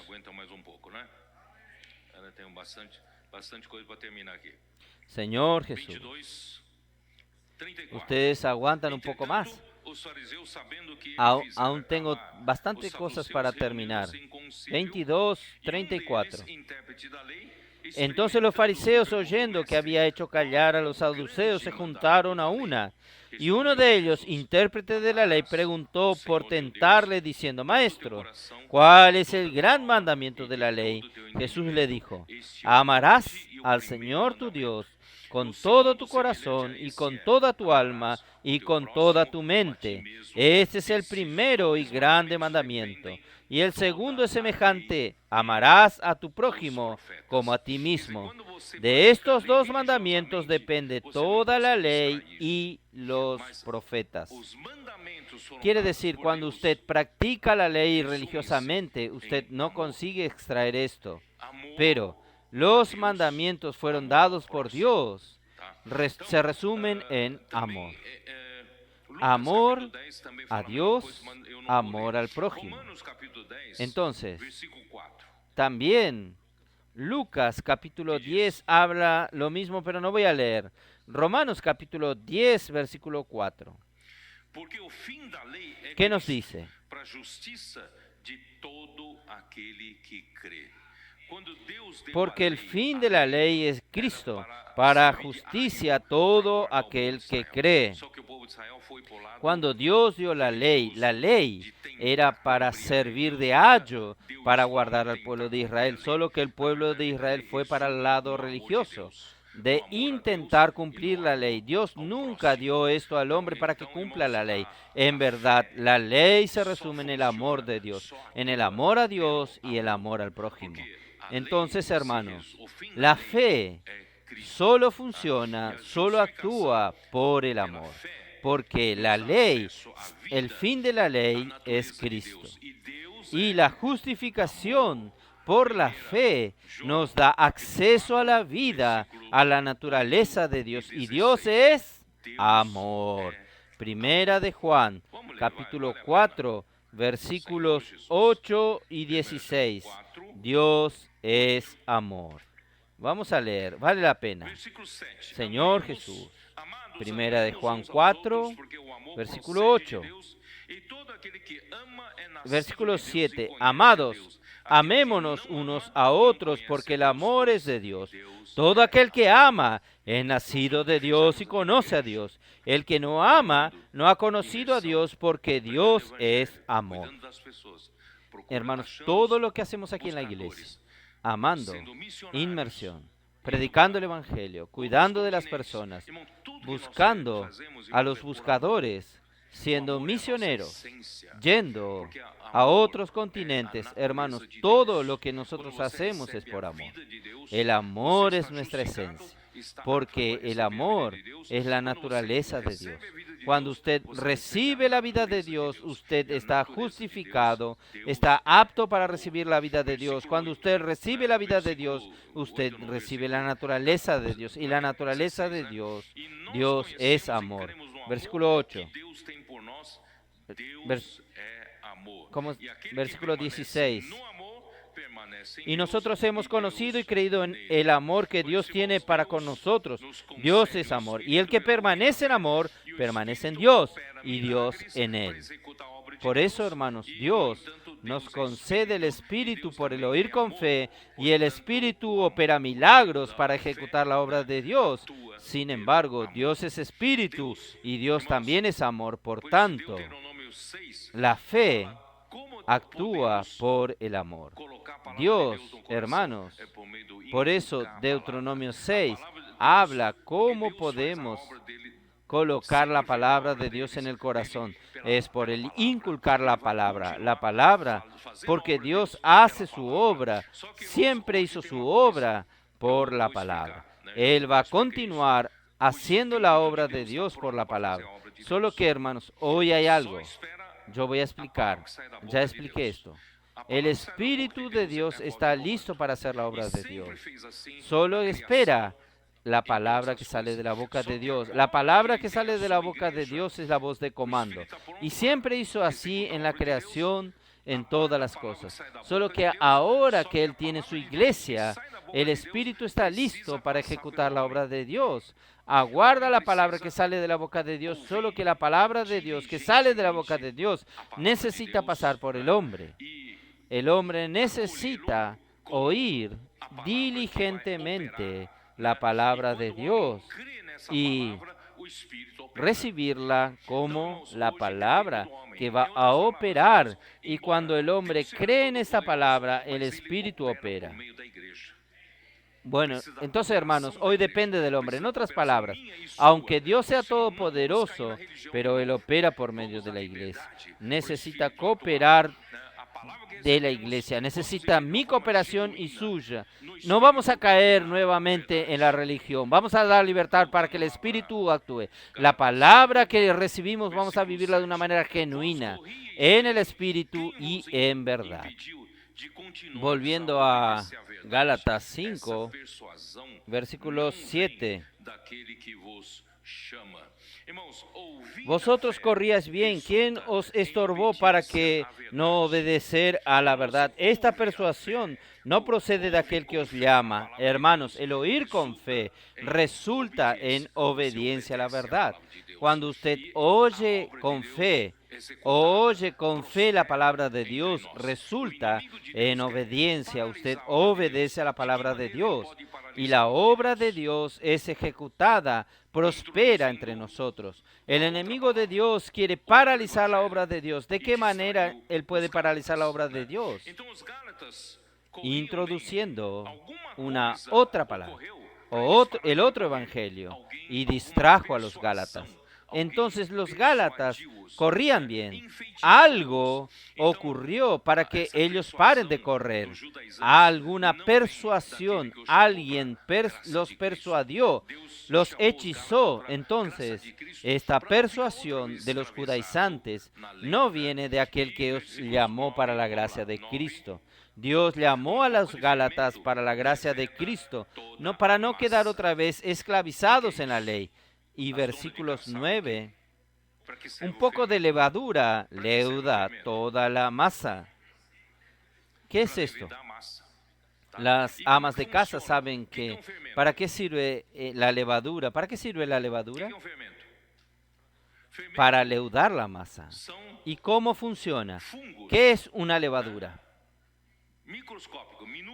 Señor Jesús, ustedes aguantan un poco más. Aún tengo bastantes cosas para terminar. 22, 34. Entonces los fariseos, oyendo que había hecho callar a los saduceos, se juntaron a una. Y uno de ellos, intérprete de la ley, preguntó por tentarle, diciendo: Maestro, ¿cuál es el gran mandamiento de la ley? Jesús le dijo: amarás al Señor tu Dios con todo tu corazón y con toda tu alma y con toda tu mente. Este es el primero y grande mandamiento. Y el segundo es semejante: amarás a tu prójimo como a ti mismo. De estos 2 mandamientos depende toda la ley y los profetas. Quiere decir, cuando usted practica la ley religiosamente, usted no consigue extraer esto. Pero Los mandamientos fueron dados por Dios. Se resumen en amor. Amor a Dios, amor al prójimo. Entonces, también Lucas capítulo 10 habla lo mismo, pero no voy a leer. Romanos capítulo 10, versículo 4. ¿Qué nos dice? Porque el fin de la ley es Cristo, para justicia a todo aquel que cree. Cuando Dios dio la ley era para servir de ayo para guardar al pueblo de Israel, solo que el pueblo de Israel fue para el lado religioso, de intentar cumplir la ley. Dios nunca dio esto al hombre para que cumpla la ley. En verdad, la ley se resume en el amor de Dios, en el amor a Dios y el amor al prójimo. Entonces, hermanos, la fe solo funciona, solo actúa por el amor, porque la ley, el fin de la ley es Cristo. Y la justificación por la fe nos da acceso a la vida, a la naturaleza de Dios. Y Dios es amor. Primera de Juan, capítulo 4, versículos 8 y 16. Dios es amor. Vamos a leer, vale la pena. Señor Jesús, Primera de Juan 4, versículo 8. Versículo 7. Amados, amémonos unos a otros, porque el amor es de Dios. Todo aquel que ama es nacido de Dios y conoce a Dios. El que no ama no ha conocido a Dios, porque Dios es amor. Hermanos, todo lo que hacemos aquí en la iglesia, amando, inmersión, predicando el Evangelio, cuidando de las personas, buscando a los buscadores, siendo misioneros, yendo a otros continentes, hermanos, todo lo que nosotros hacemos es por amor. El amor es nuestra esencia, porque el amor es la naturaleza de Dios. Cuando usted recibe la vida de Dios, usted está justificado, está apto para recibir la vida de Dios. Cuando usted recibe la vida de Dios, usted recibe la naturaleza de Dios. Y la naturaleza de Dios, Dios es amor. Versículo 8. Versículo 16. Y nosotros hemos conocido y creído en el amor que Dios tiene para con nosotros. Dios es amor. Y el que permanece en amor, permanece en Dios y Dios en él. Por eso, hermanos, Dios nos concede el Espíritu por el oír con fe, y el Espíritu opera milagros para ejecutar la obra de Dios. Sin embargo, Dios es Espíritu y Dios también es amor. Por tanto, la fe actúa por el amor. Dios, hermanos, por eso Deuteronomio 6 habla cómo podemos colocar la palabra de Dios en el corazón. Es por el inculcar la palabra, porque Dios hace su obra, siempre hizo su obra por la palabra. Él va a continuar haciendo la obra de Dios por la palabra. Solo que, hermanos, hoy hay algo. Yo voy a explicar, ya expliqué esto. El Espíritu de Dios está listo para hacer la obra de Dios. Solo espera la palabra que sale de la boca de Dios. La palabra que sale de la boca de Dios es la voz de comando. Y siempre hizo así en la creación, en todas las cosas. Solo que ahora que Él tiene su iglesia, el Espíritu está listo para ejecutar la obra de Dios. Aguarda la palabra que sale de la boca de Dios, solo que la palabra de Dios que sale de la boca de Dios necesita pasar por el hombre. El hombre necesita oír diligentemente la palabra de Dios y recibirla como la palabra que va a operar. Y cuando el hombre cree en esta palabra, el Espíritu opera. Bueno, entonces, hermanos, hoy depende del hombre. En otras palabras, aunque Dios sea todopoderoso, pero Él opera por medio de la iglesia. Necesita cooperar de la iglesia. Necesita mi cooperación y suya. No vamos a caer nuevamente en la religión. Vamos a dar libertad para que el Espíritu actúe. La palabra que recibimos vamos a vivirla de una manera genuina, en el Espíritu y en verdad. Volviendo a Gálatas 5, versículo 7. Vosotros corríais bien. ¿Quién os estorbó para que no obedecer a la verdad? Esta persuasión no procede de aquel que os llama. Hermanos, el oír con fe resulta en obediencia a la verdad. Cuando usted oye con fe la palabra de Dios, resulta en obediencia. Usted obedece a la palabra de Dios y la obra de Dios es ejecutada, prospera entre nosotros. El enemigo de Dios quiere paralizar la obra de Dios. ¿De qué manera él puede paralizar la obra de Dios? Introduciendo una otra palabra, el otro evangelio, y distrajo a los gálatas. Entonces los gálatas corrían bien. Algo ocurrió para que ellos paren de correr. Alguna persuasión, alguien los persuadió, los hechizó. Entonces, esta persuasión de los judaizantes no viene de aquel que os llamó para la gracia de Cristo. Dios llamó a los gálatas para la gracia de Cristo, no para no quedar otra vez esclavizados en la ley. Y versículos 9, un poco de levadura leuda toda la masa. ¿Qué es esto? Las amas de casa saben que ¿para qué sirve la levadura? ¿Para qué sirve la levadura? Para leudar la masa. ¿Y cómo funciona? ¿Qué es una levadura?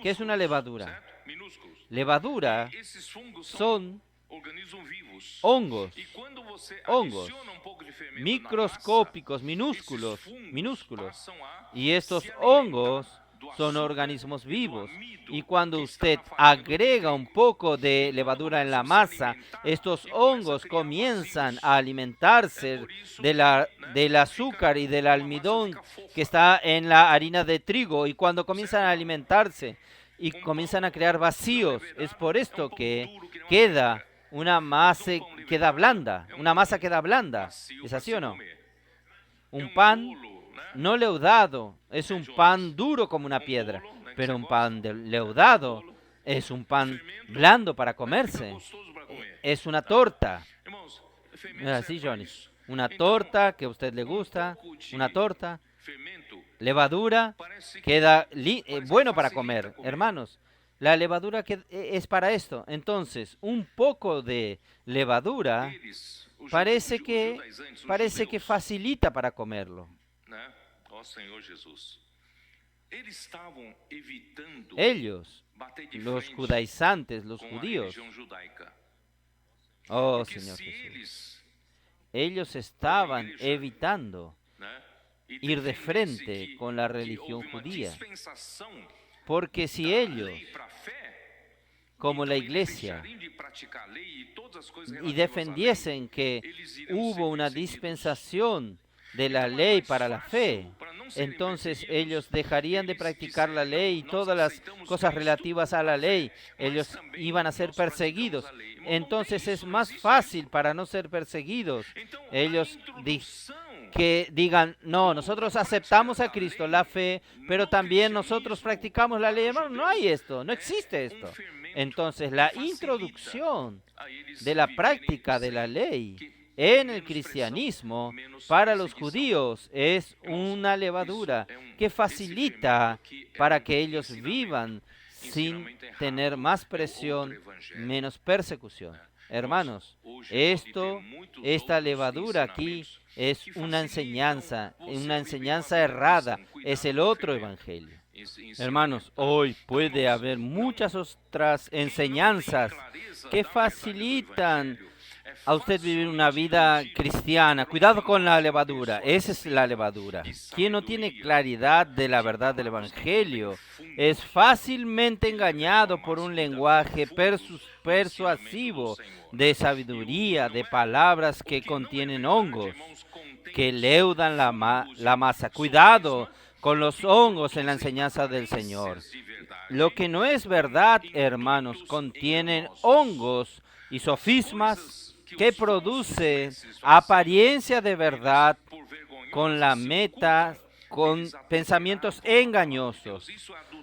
¿Qué es una levadura? Levadura son hongos microscópicos, minúsculos, y estos hongos son organismos vivos, y cuando usted agrega un poco de levadura en la masa, estos hongos comienzan a alimentarse del azúcar y del almidón que está en la harina de trigo, y cuando comienzan a alimentarse y comienzan a crear vacíos, es por esto que queda una masa queda blanda. ¿Es así o no? Un pan no leudado es un pan duro como una piedra, pero un pan leudado es un pan blando para comerse. Es una torta. ¿No es así, Johnny? Una torta que a usted le gusta, una torta. Levadura queda bueno para comer, hermanos. La levadura es para esto. Entonces, un poco de levadura parece que facilita para comerlo. Ellos, los judaizantes, los judíos, oh Señor Jesús, ellos estaban evitando ir de frente con la religión judía. Porque si ellos, como la iglesia, y defendiesen que hubo una dispensación de la ley para la fe, entonces ellos dejarían de practicar la ley y todas las cosas relativas a la ley. Ellos iban a ser perseguidos. Entonces es más fácil para no ser perseguidos. Ellos que digan, no, nosotros aceptamos a Cristo, la fe, pero también nosotros practicamos la ley. Hermano, no hay esto, no existe esto. Entonces, la introducción de la práctica de la ley en el cristianismo para los judíos es una levadura que facilita para que ellos vivan sin tener más presión, menos persecución. Hermanos, esta levadura aquí es una enseñanza errada, es el otro evangelio. Hermanos, hoy puede haber muchas otras enseñanzas que facilitan a usted vivir una vida cristiana. Cuidado con la levadura, esa es la levadura. Quien no tiene claridad de la verdad del evangelio es fácilmente engañado por un lenguaje persuasivo de sabiduría, de palabras que contienen hongos, que leudan la masa. Cuidado con los hongos en la enseñanza del Señor. Lo que no es verdad, hermanos, contienen hongos y sofismas que producen apariencia de verdad con la meta con pensamientos engañosos.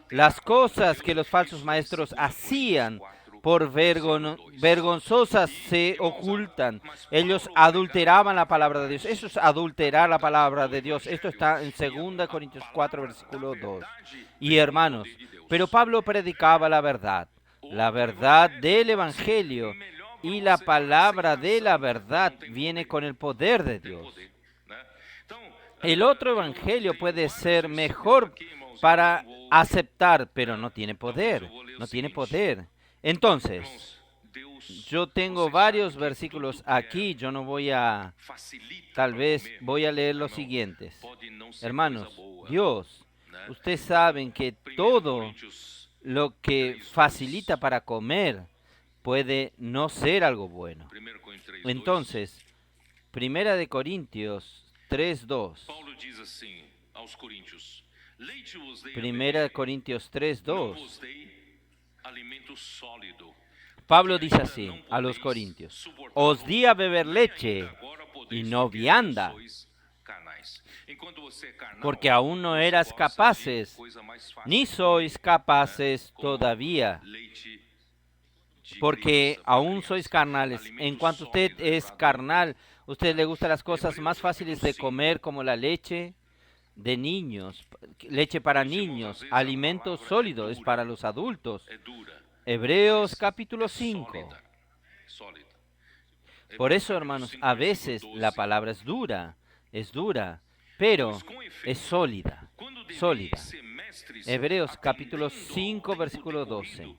Las cosas que los falsos maestros hacían por vergonzosas se ocultan. Ellos adulteraban la palabra de Dios. Eso es adulterar la palabra de Dios. Esto está en 2 Corintios 4, versículo 2. Y hermanos, pero Pablo predicaba la verdad del Evangelio, y la palabra de la verdad viene con el poder de Dios. El otro evangelio puede ser mejor para aceptar, pero no tiene poder, no tiene poder. Entonces, yo tengo varios versículos aquí, yo no voy a, tal vez voy a leer los siguientes. Hermanos, Dios, ustedes saben que todo lo que facilita para comer puede no ser algo bueno. Entonces, 1 Corintios 3:2. 1 Corintios 3:2. Pablo dice así a los corintios: os di a beber leche y no vianda, porque aún no eras capaces, ni sois capaces todavía, porque aún sois carnales. En cuanto usted es carnal, ¿usted le gustan las cosas más fáciles de comer, como la leche de niños, leche para niños? Alimento sólido es para los adultos. Hebreos capítulo 5. Por eso, hermanos, a veces la palabra es dura, pero es sólida, sólida. Hebreos capítulo 5, versículo 12.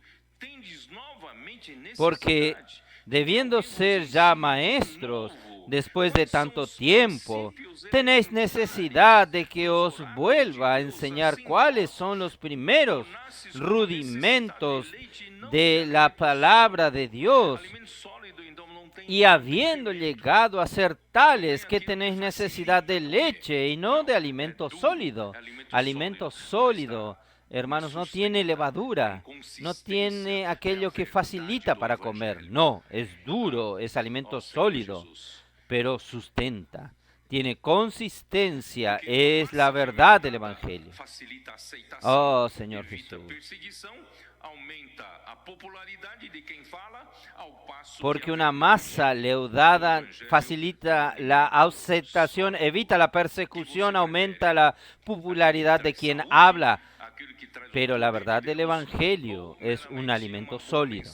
Porque debiendo ser ya maestros después de tanto tiempo, tenéis necesidad de que os vuelva a enseñar cuáles son los primeros rudimentos de la palabra de Dios. Y habiendo llegado a ser tales que tenéis necesidad de leche y no de alimento sólido. Alimento sólido, hermanos, no tiene levadura, no tiene aquello que facilita para comer. No, es duro, es alimento sólido, pero sustenta. Tiene consistencia, es la verdad del Evangelio. Oh, Señor Jesús. Porque una masa leudada facilita la aceptación, evita la persecución, aumenta la popularidad de quien habla. Pero la verdad del Evangelio es un alimento sólido.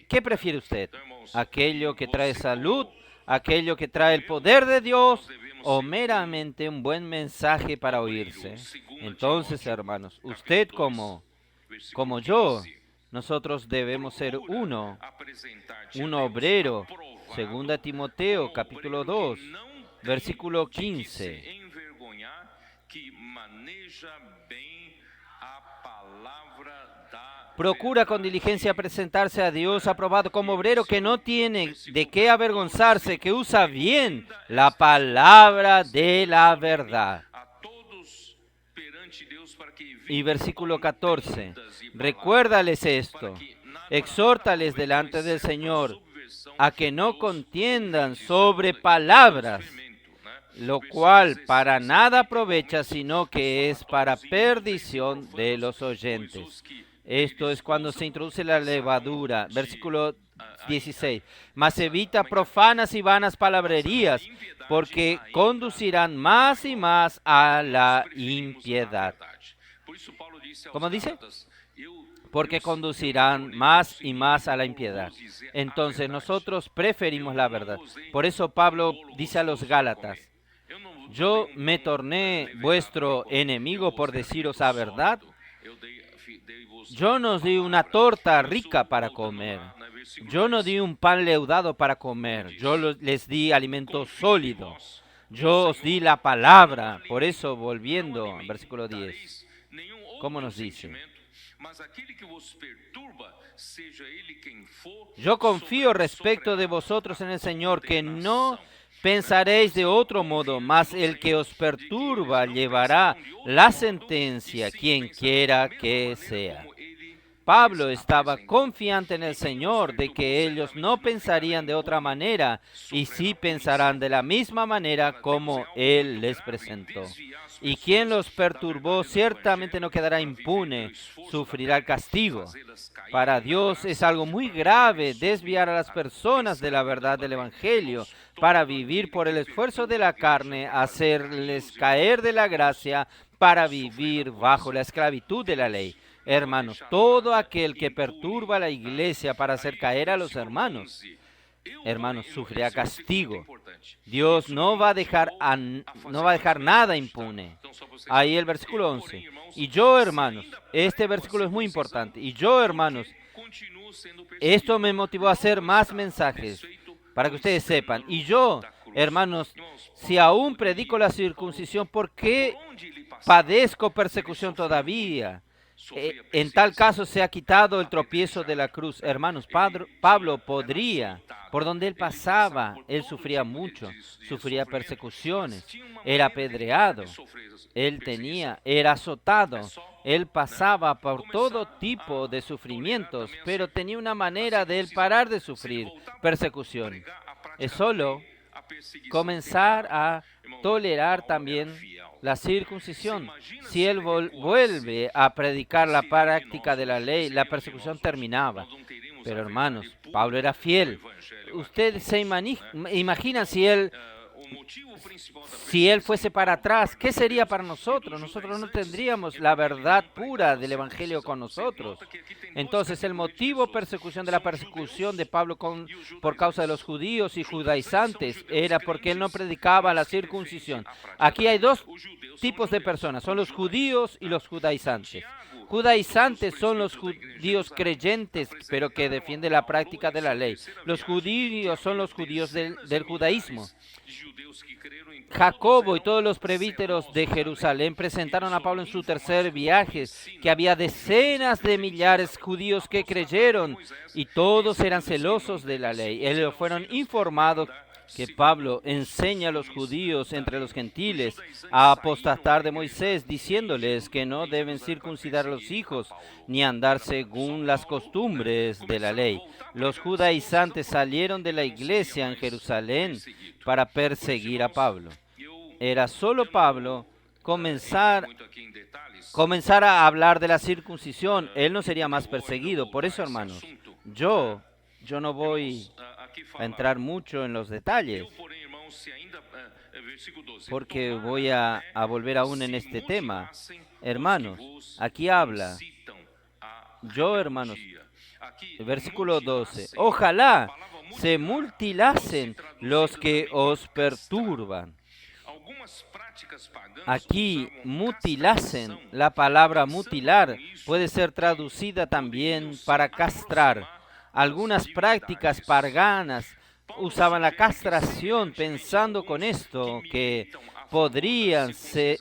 ¿Qué prefiere usted? ¿Aquello que trae salud? ¿Aquello que trae el poder de Dios? ¿O meramente un buen mensaje para oírse? Entonces, hermanos, usted como yo, nosotros debemos ser un obrero. 2 Timoteo capítulo 2, versículo 15. Procura con diligencia presentarse a Dios aprobado como obrero que no tiene de qué avergonzarse, que usa bien la palabra de la verdad. Y versículo 14, recuérdales esto, exhórtales delante del Señor, a que no contiendan sobre palabras, lo cual para nada aprovecha, sino que es para perdición de los oyentes. Esto es cuando se introduce la levadura. Versículo 16. Mas evita profanas y vanas palabrerías, porque conducirán más y más a la impiedad. ¿Cómo dice? Porque conducirán más y más a la impiedad. Entonces nosotros preferimos la verdad. Por eso Pablo dice a los Gálatas: yo me torné vuestro enemigo por deciros la verdad. Yo no di una torta rica para comer. Yo no di un pan leudado para comer. Yo les di alimento sólido. Yo os di la palabra. Por eso, volviendo al versículo 10, ¿cómo nos dice? Yo confío respecto de vosotros en el Señor, que no pensaréis de otro modo, mas el que os perturba llevará la sentencia, quien quiera que sea. Pablo estaba confiante en el Señor de que ellos no pensarían de otra manera y sí pensarán de la misma manera como Él les presentó. Y quien los perturbó ciertamente no quedará impune, sufrirá el castigo. Para Dios es algo muy grave desviar a las personas de la verdad del Evangelio para vivir por el esfuerzo de la carne, hacerles caer de la gracia para vivir bajo la esclavitud de la ley. Hermanos, todo aquel que perturba a la iglesia para hacer caer a los hermanos, sufrirá castigo. Dios no va a dejar nada impune. Ahí el versículo 11. Y yo, hermanos, este versículo es muy importante. Y yo, hermanos, esto me motivó a hacer más mensajes para que ustedes sepan. Y yo, hermanos, si aún predico la circuncisión, ¿por qué padezco persecución todavía? En tal caso se ha quitado el tropiezo de la cruz. Hermanos, Pablo podría, por donde él pasaba, él sufría mucho, sufría persecuciones, era apedreado, era azotado, él pasaba por todo tipo de sufrimientos, pero tenía una manera de él parar de sufrir persecución. Es solo comenzar a tolerar también la circuncisión. Si él vuelve a predicar la práctica de la ley, la persecución terminaba. Pero hermanos, Pablo era fiel. Ustedes se imaginan si él fuese para atrás, ¿qué sería para nosotros? Nosotros no tendríamos la verdad pura del Evangelio con nosotros. Entonces, el motivo de la persecución de Pablo por causa de los judíos y judaizantes era porque él no predicaba la circuncisión. Aquí hay dos tipos de personas, son los judíos y los judaizantes. Judaizantes son los judíos creyentes, pero que defienden la práctica de la ley. Los judíos son los judíos del judaísmo. Jacobo y todos los presbíteros de Jerusalén presentaron a Pablo en su tercer viaje, que había decenas de millares de judíos que creyeron y todos eran celosos de la ley. Ellos fueron informados que Pablo enseña a los judíos entre los gentiles a apostatar de Moisés, diciéndoles que no deben circuncidar a los hijos ni andar según las costumbres de la ley. Los judaizantes salieron de la iglesia en Jerusalén para perseguir a Pablo. Era solo Pablo comenzar a hablar de la circuncisión, él no sería más perseguido. Por eso, hermanos, yo no voy a entrar mucho en los detalles, porque voy a volver aún en este tema. Hermanos, aquí habla, hermanos, versículo 12, ojalá se mutilasen los que os perturban. Aquí, mutilasen, la palabra mutilar puede ser traducida también para castrar. Algunas prácticas paganas usaban la castración pensando con esto que podrían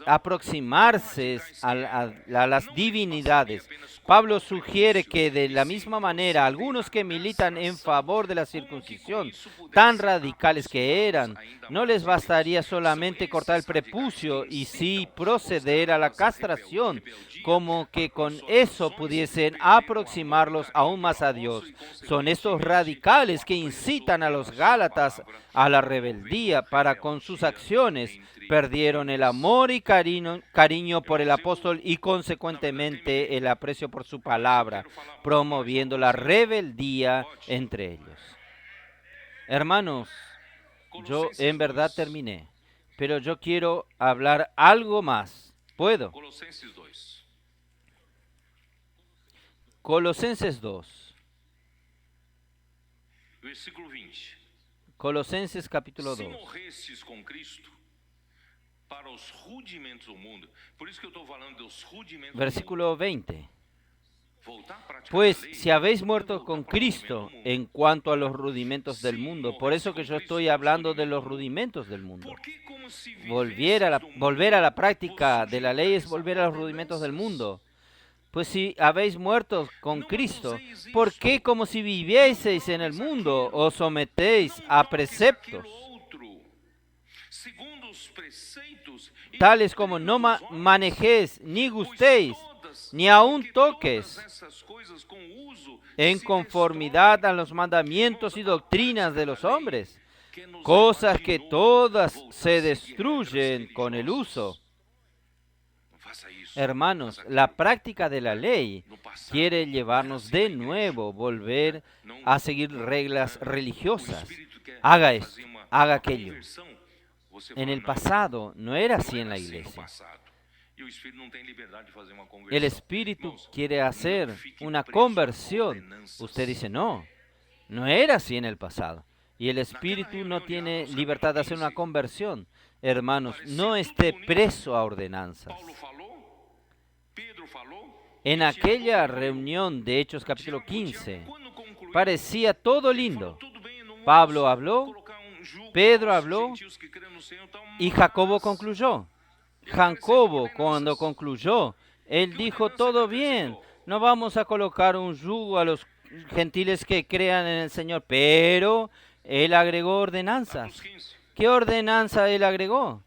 aproximarse a las divinidades. Pablo sugiere que de la misma manera algunos que militan en favor de la circuncisión, tan radicales que eran, no les bastaría solamente cortar el prepucio y sí proceder a la castración, como que con eso pudiesen aproximarlos aún más a Dios. Son estos radicales que incitan a los Gálatas a la rebeldía para con sus acciones perdieron el amor y cariño por el apóstol y consecuentemente el aprecio por su palabra, promoviendo la rebeldía entre ellos. Hermanos, yo en verdad terminé, pero yo quiero hablar algo más. ¿Puedo? Colosenses 2. Colosenses capítulo 2. Versículo 20. Pues si habéis muerto con Cristo en cuanto a los rudimentos del mundo, por eso que yo estoy hablando de los rudimentos del mundo. Volver a la práctica de la ley es volver a los rudimentos del mundo. Pues si habéis muerto con Cristo, ¿por qué como si vivieseis en el mundo os sometéis a preceptos tales como no manejéis ni gustéis ni aun toques en conformidad a los mandamientos y doctrinas de los hombres, cosas que todas se destruyen con el uso. Hermanos, la práctica de la ley quiere llevarnos de nuevo, volver a seguir reglas religiosas. Haga esto, haga aquello. En el pasado no era así en la iglesia. El Espíritu quiere hacer una conversión. Usted dice, no era así en el pasado. Y el Espíritu no tiene libertad de hacer una conversión. Hermanos, no esté preso a ordenanzas. En aquella reunión de Hechos capítulo 15, parecía todo lindo. Pablo habló, Pedro habló y Jacobo concluyó. Jacobo, cuando concluyó, él dijo, todo bien, no vamos a colocar un yugo a los gentiles que crean en el Señor, pero él agregó ordenanzas. ¿Qué ordenanza él agregó?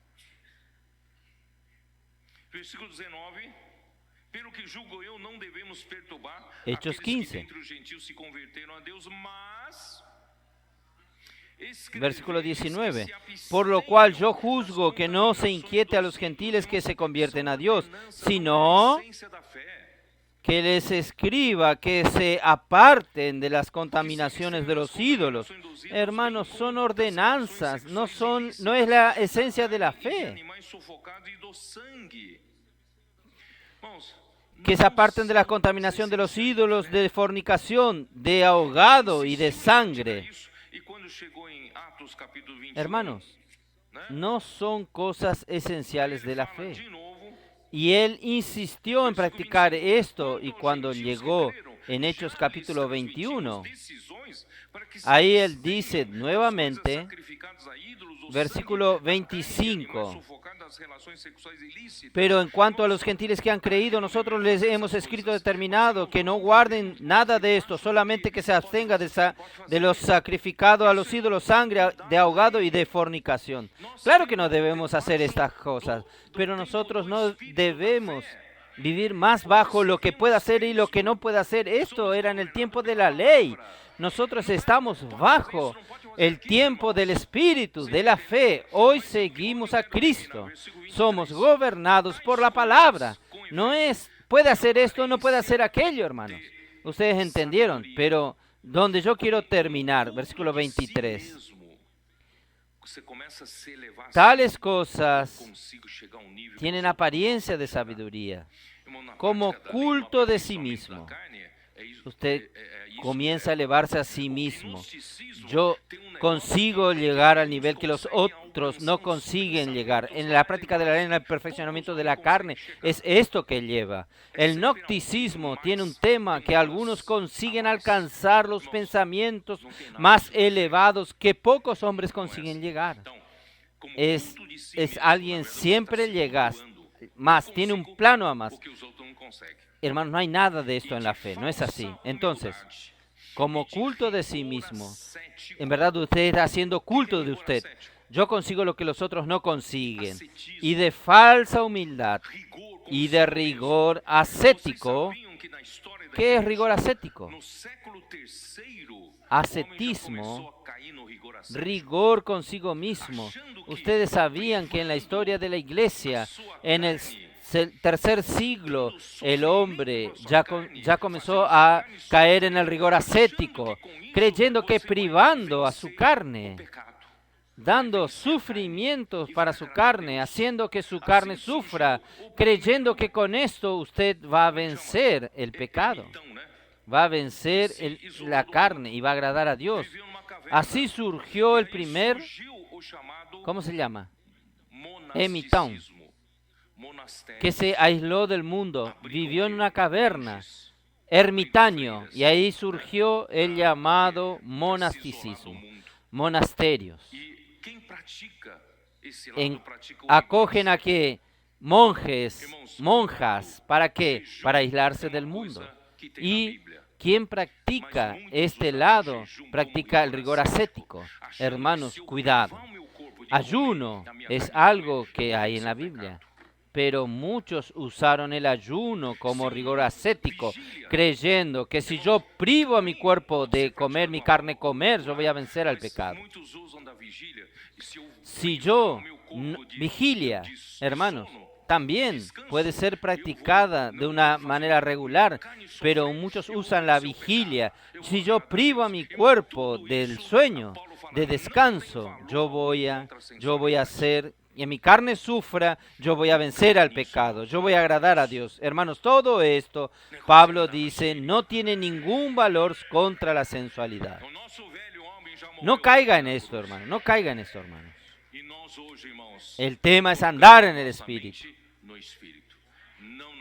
Hechos 15. Versículo 19. Por lo cual yo juzgo que no se inquiete a los gentiles que se convierten a Dios, sino que les escriba que se aparten de las contaminaciones de los ídolos. Hermanos, son ordenanzas, no es la esencia de la fe. Que se aparten de la contaminación de los ídolos, de fornicación, de ahogado y de sangre. Hermanos, no son cosas esenciales de la fe. Y él insistió en practicar esto, y cuando llegó en Hechos capítulo 21, ahí él dice nuevamente, versículo 25, pero en cuanto a los gentiles que han creído, nosotros les hemos escrito determinado que no guarden nada de esto, solamente que se abstenga de los sacrificados a los ídolos, sangre, de ahogado y de fornicación. Claro que no debemos hacer estas cosas, pero nosotros no debemos vivir más bajo lo que pueda hacer y lo que no pueda hacer. Esto era en el tiempo de la ley. Nosotros estamos bajo el tiempo del Espíritu, de la fe. Hoy seguimos a Cristo. Somos gobernados por la palabra. No es, puede hacer esto, no puede hacer aquello, hermanos. Ustedes entendieron, pero donde yo quiero terminar, versículo 23. Tales cosas tienen apariencia de sabiduría, como culto de sí mismo. Usted comienza a elevarse a sí mismo. Yo consigo llegar al nivel que los otros no consiguen llegar. En la práctica de la ley, en el perfeccionamiento de la carne, es esto que lleva. El gnosticismo tiene un tema que algunos consiguen alcanzar los pensamientos más elevados que pocos hombres consiguen llegar. Es alguien siempre llega más, tiene un plano a más. Hermanos, no hay nada de esto en la fe, no es así. Entonces, como culto de sí mismo, en verdad usted está haciendo culto de usted. Yo consigo lo que los otros no consiguen. Y de falsa humildad y de rigor ascético. ¿Qué es rigor ascético? Ascetismo, rigor consigo mismo. Ustedes sabían que en la historia de la iglesia, en el tercer siglo, el hombre ya comenzó a caer en el rigor ascético, creyendo que privando a su carne, dando sufrimientos para su carne, haciendo que su carne sufra, creyendo que con esto usted va a vencer el pecado, va a vencer la carne y va a agradar a Dios. Así surgió el primer, ¿cómo se llama? Ermitão, que se aisló del mundo, vivió en una caverna, ermitaño, y ahí surgió el llamado monasticismo, monasterios. Acogen a que monjas, ¿para qué? Para aislarse del mundo. Y quien practica este lado, practica el rigor ascético. Hermanos, cuidado. Ayuno es algo que hay en la Biblia, Pero muchos usaron el ayuno como rigor ascético, creyendo que si yo privo a mi cuerpo de comer mi carne, yo voy a vencer al pecado. Si yo, vigilia, hermanos, también puede ser practicada de una manera regular, pero muchos usan la vigilia. Si yo privo a mi cuerpo del sueño, de descanso, yo voy a hacer, y mi carne sufra, yo voy a vencer al pecado, yo voy a agradar a Dios. Hermanos, todo esto, Pablo dice, no tiene ningún valor contra la sensualidad. No caiga en esto, hermano, no caiga en esto, hermanos. El tema es andar en el Espíritu.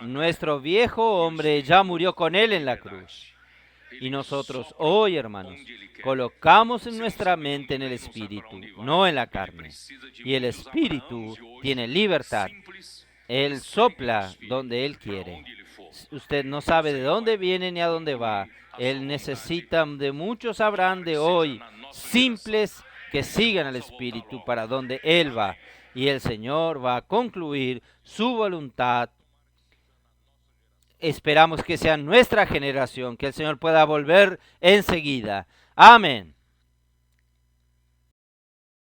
Nuestro viejo hombre ya murió con Él en la cruz. Y nosotros hoy, hermanos, colocamos en nuestra mente en el Espíritu, no en la carne. Y el Espíritu tiene libertad. Él sopla donde Él quiere. Usted no sabe de dónde viene ni a dónde va. Él necesita de muchos habrán de hoy, simples que sigan al Espíritu para donde Él va. Y el Señor va a concluir su voluntad. Esperamos que sea nuestra generación, que el Señor pueda volver enseguida. Amén.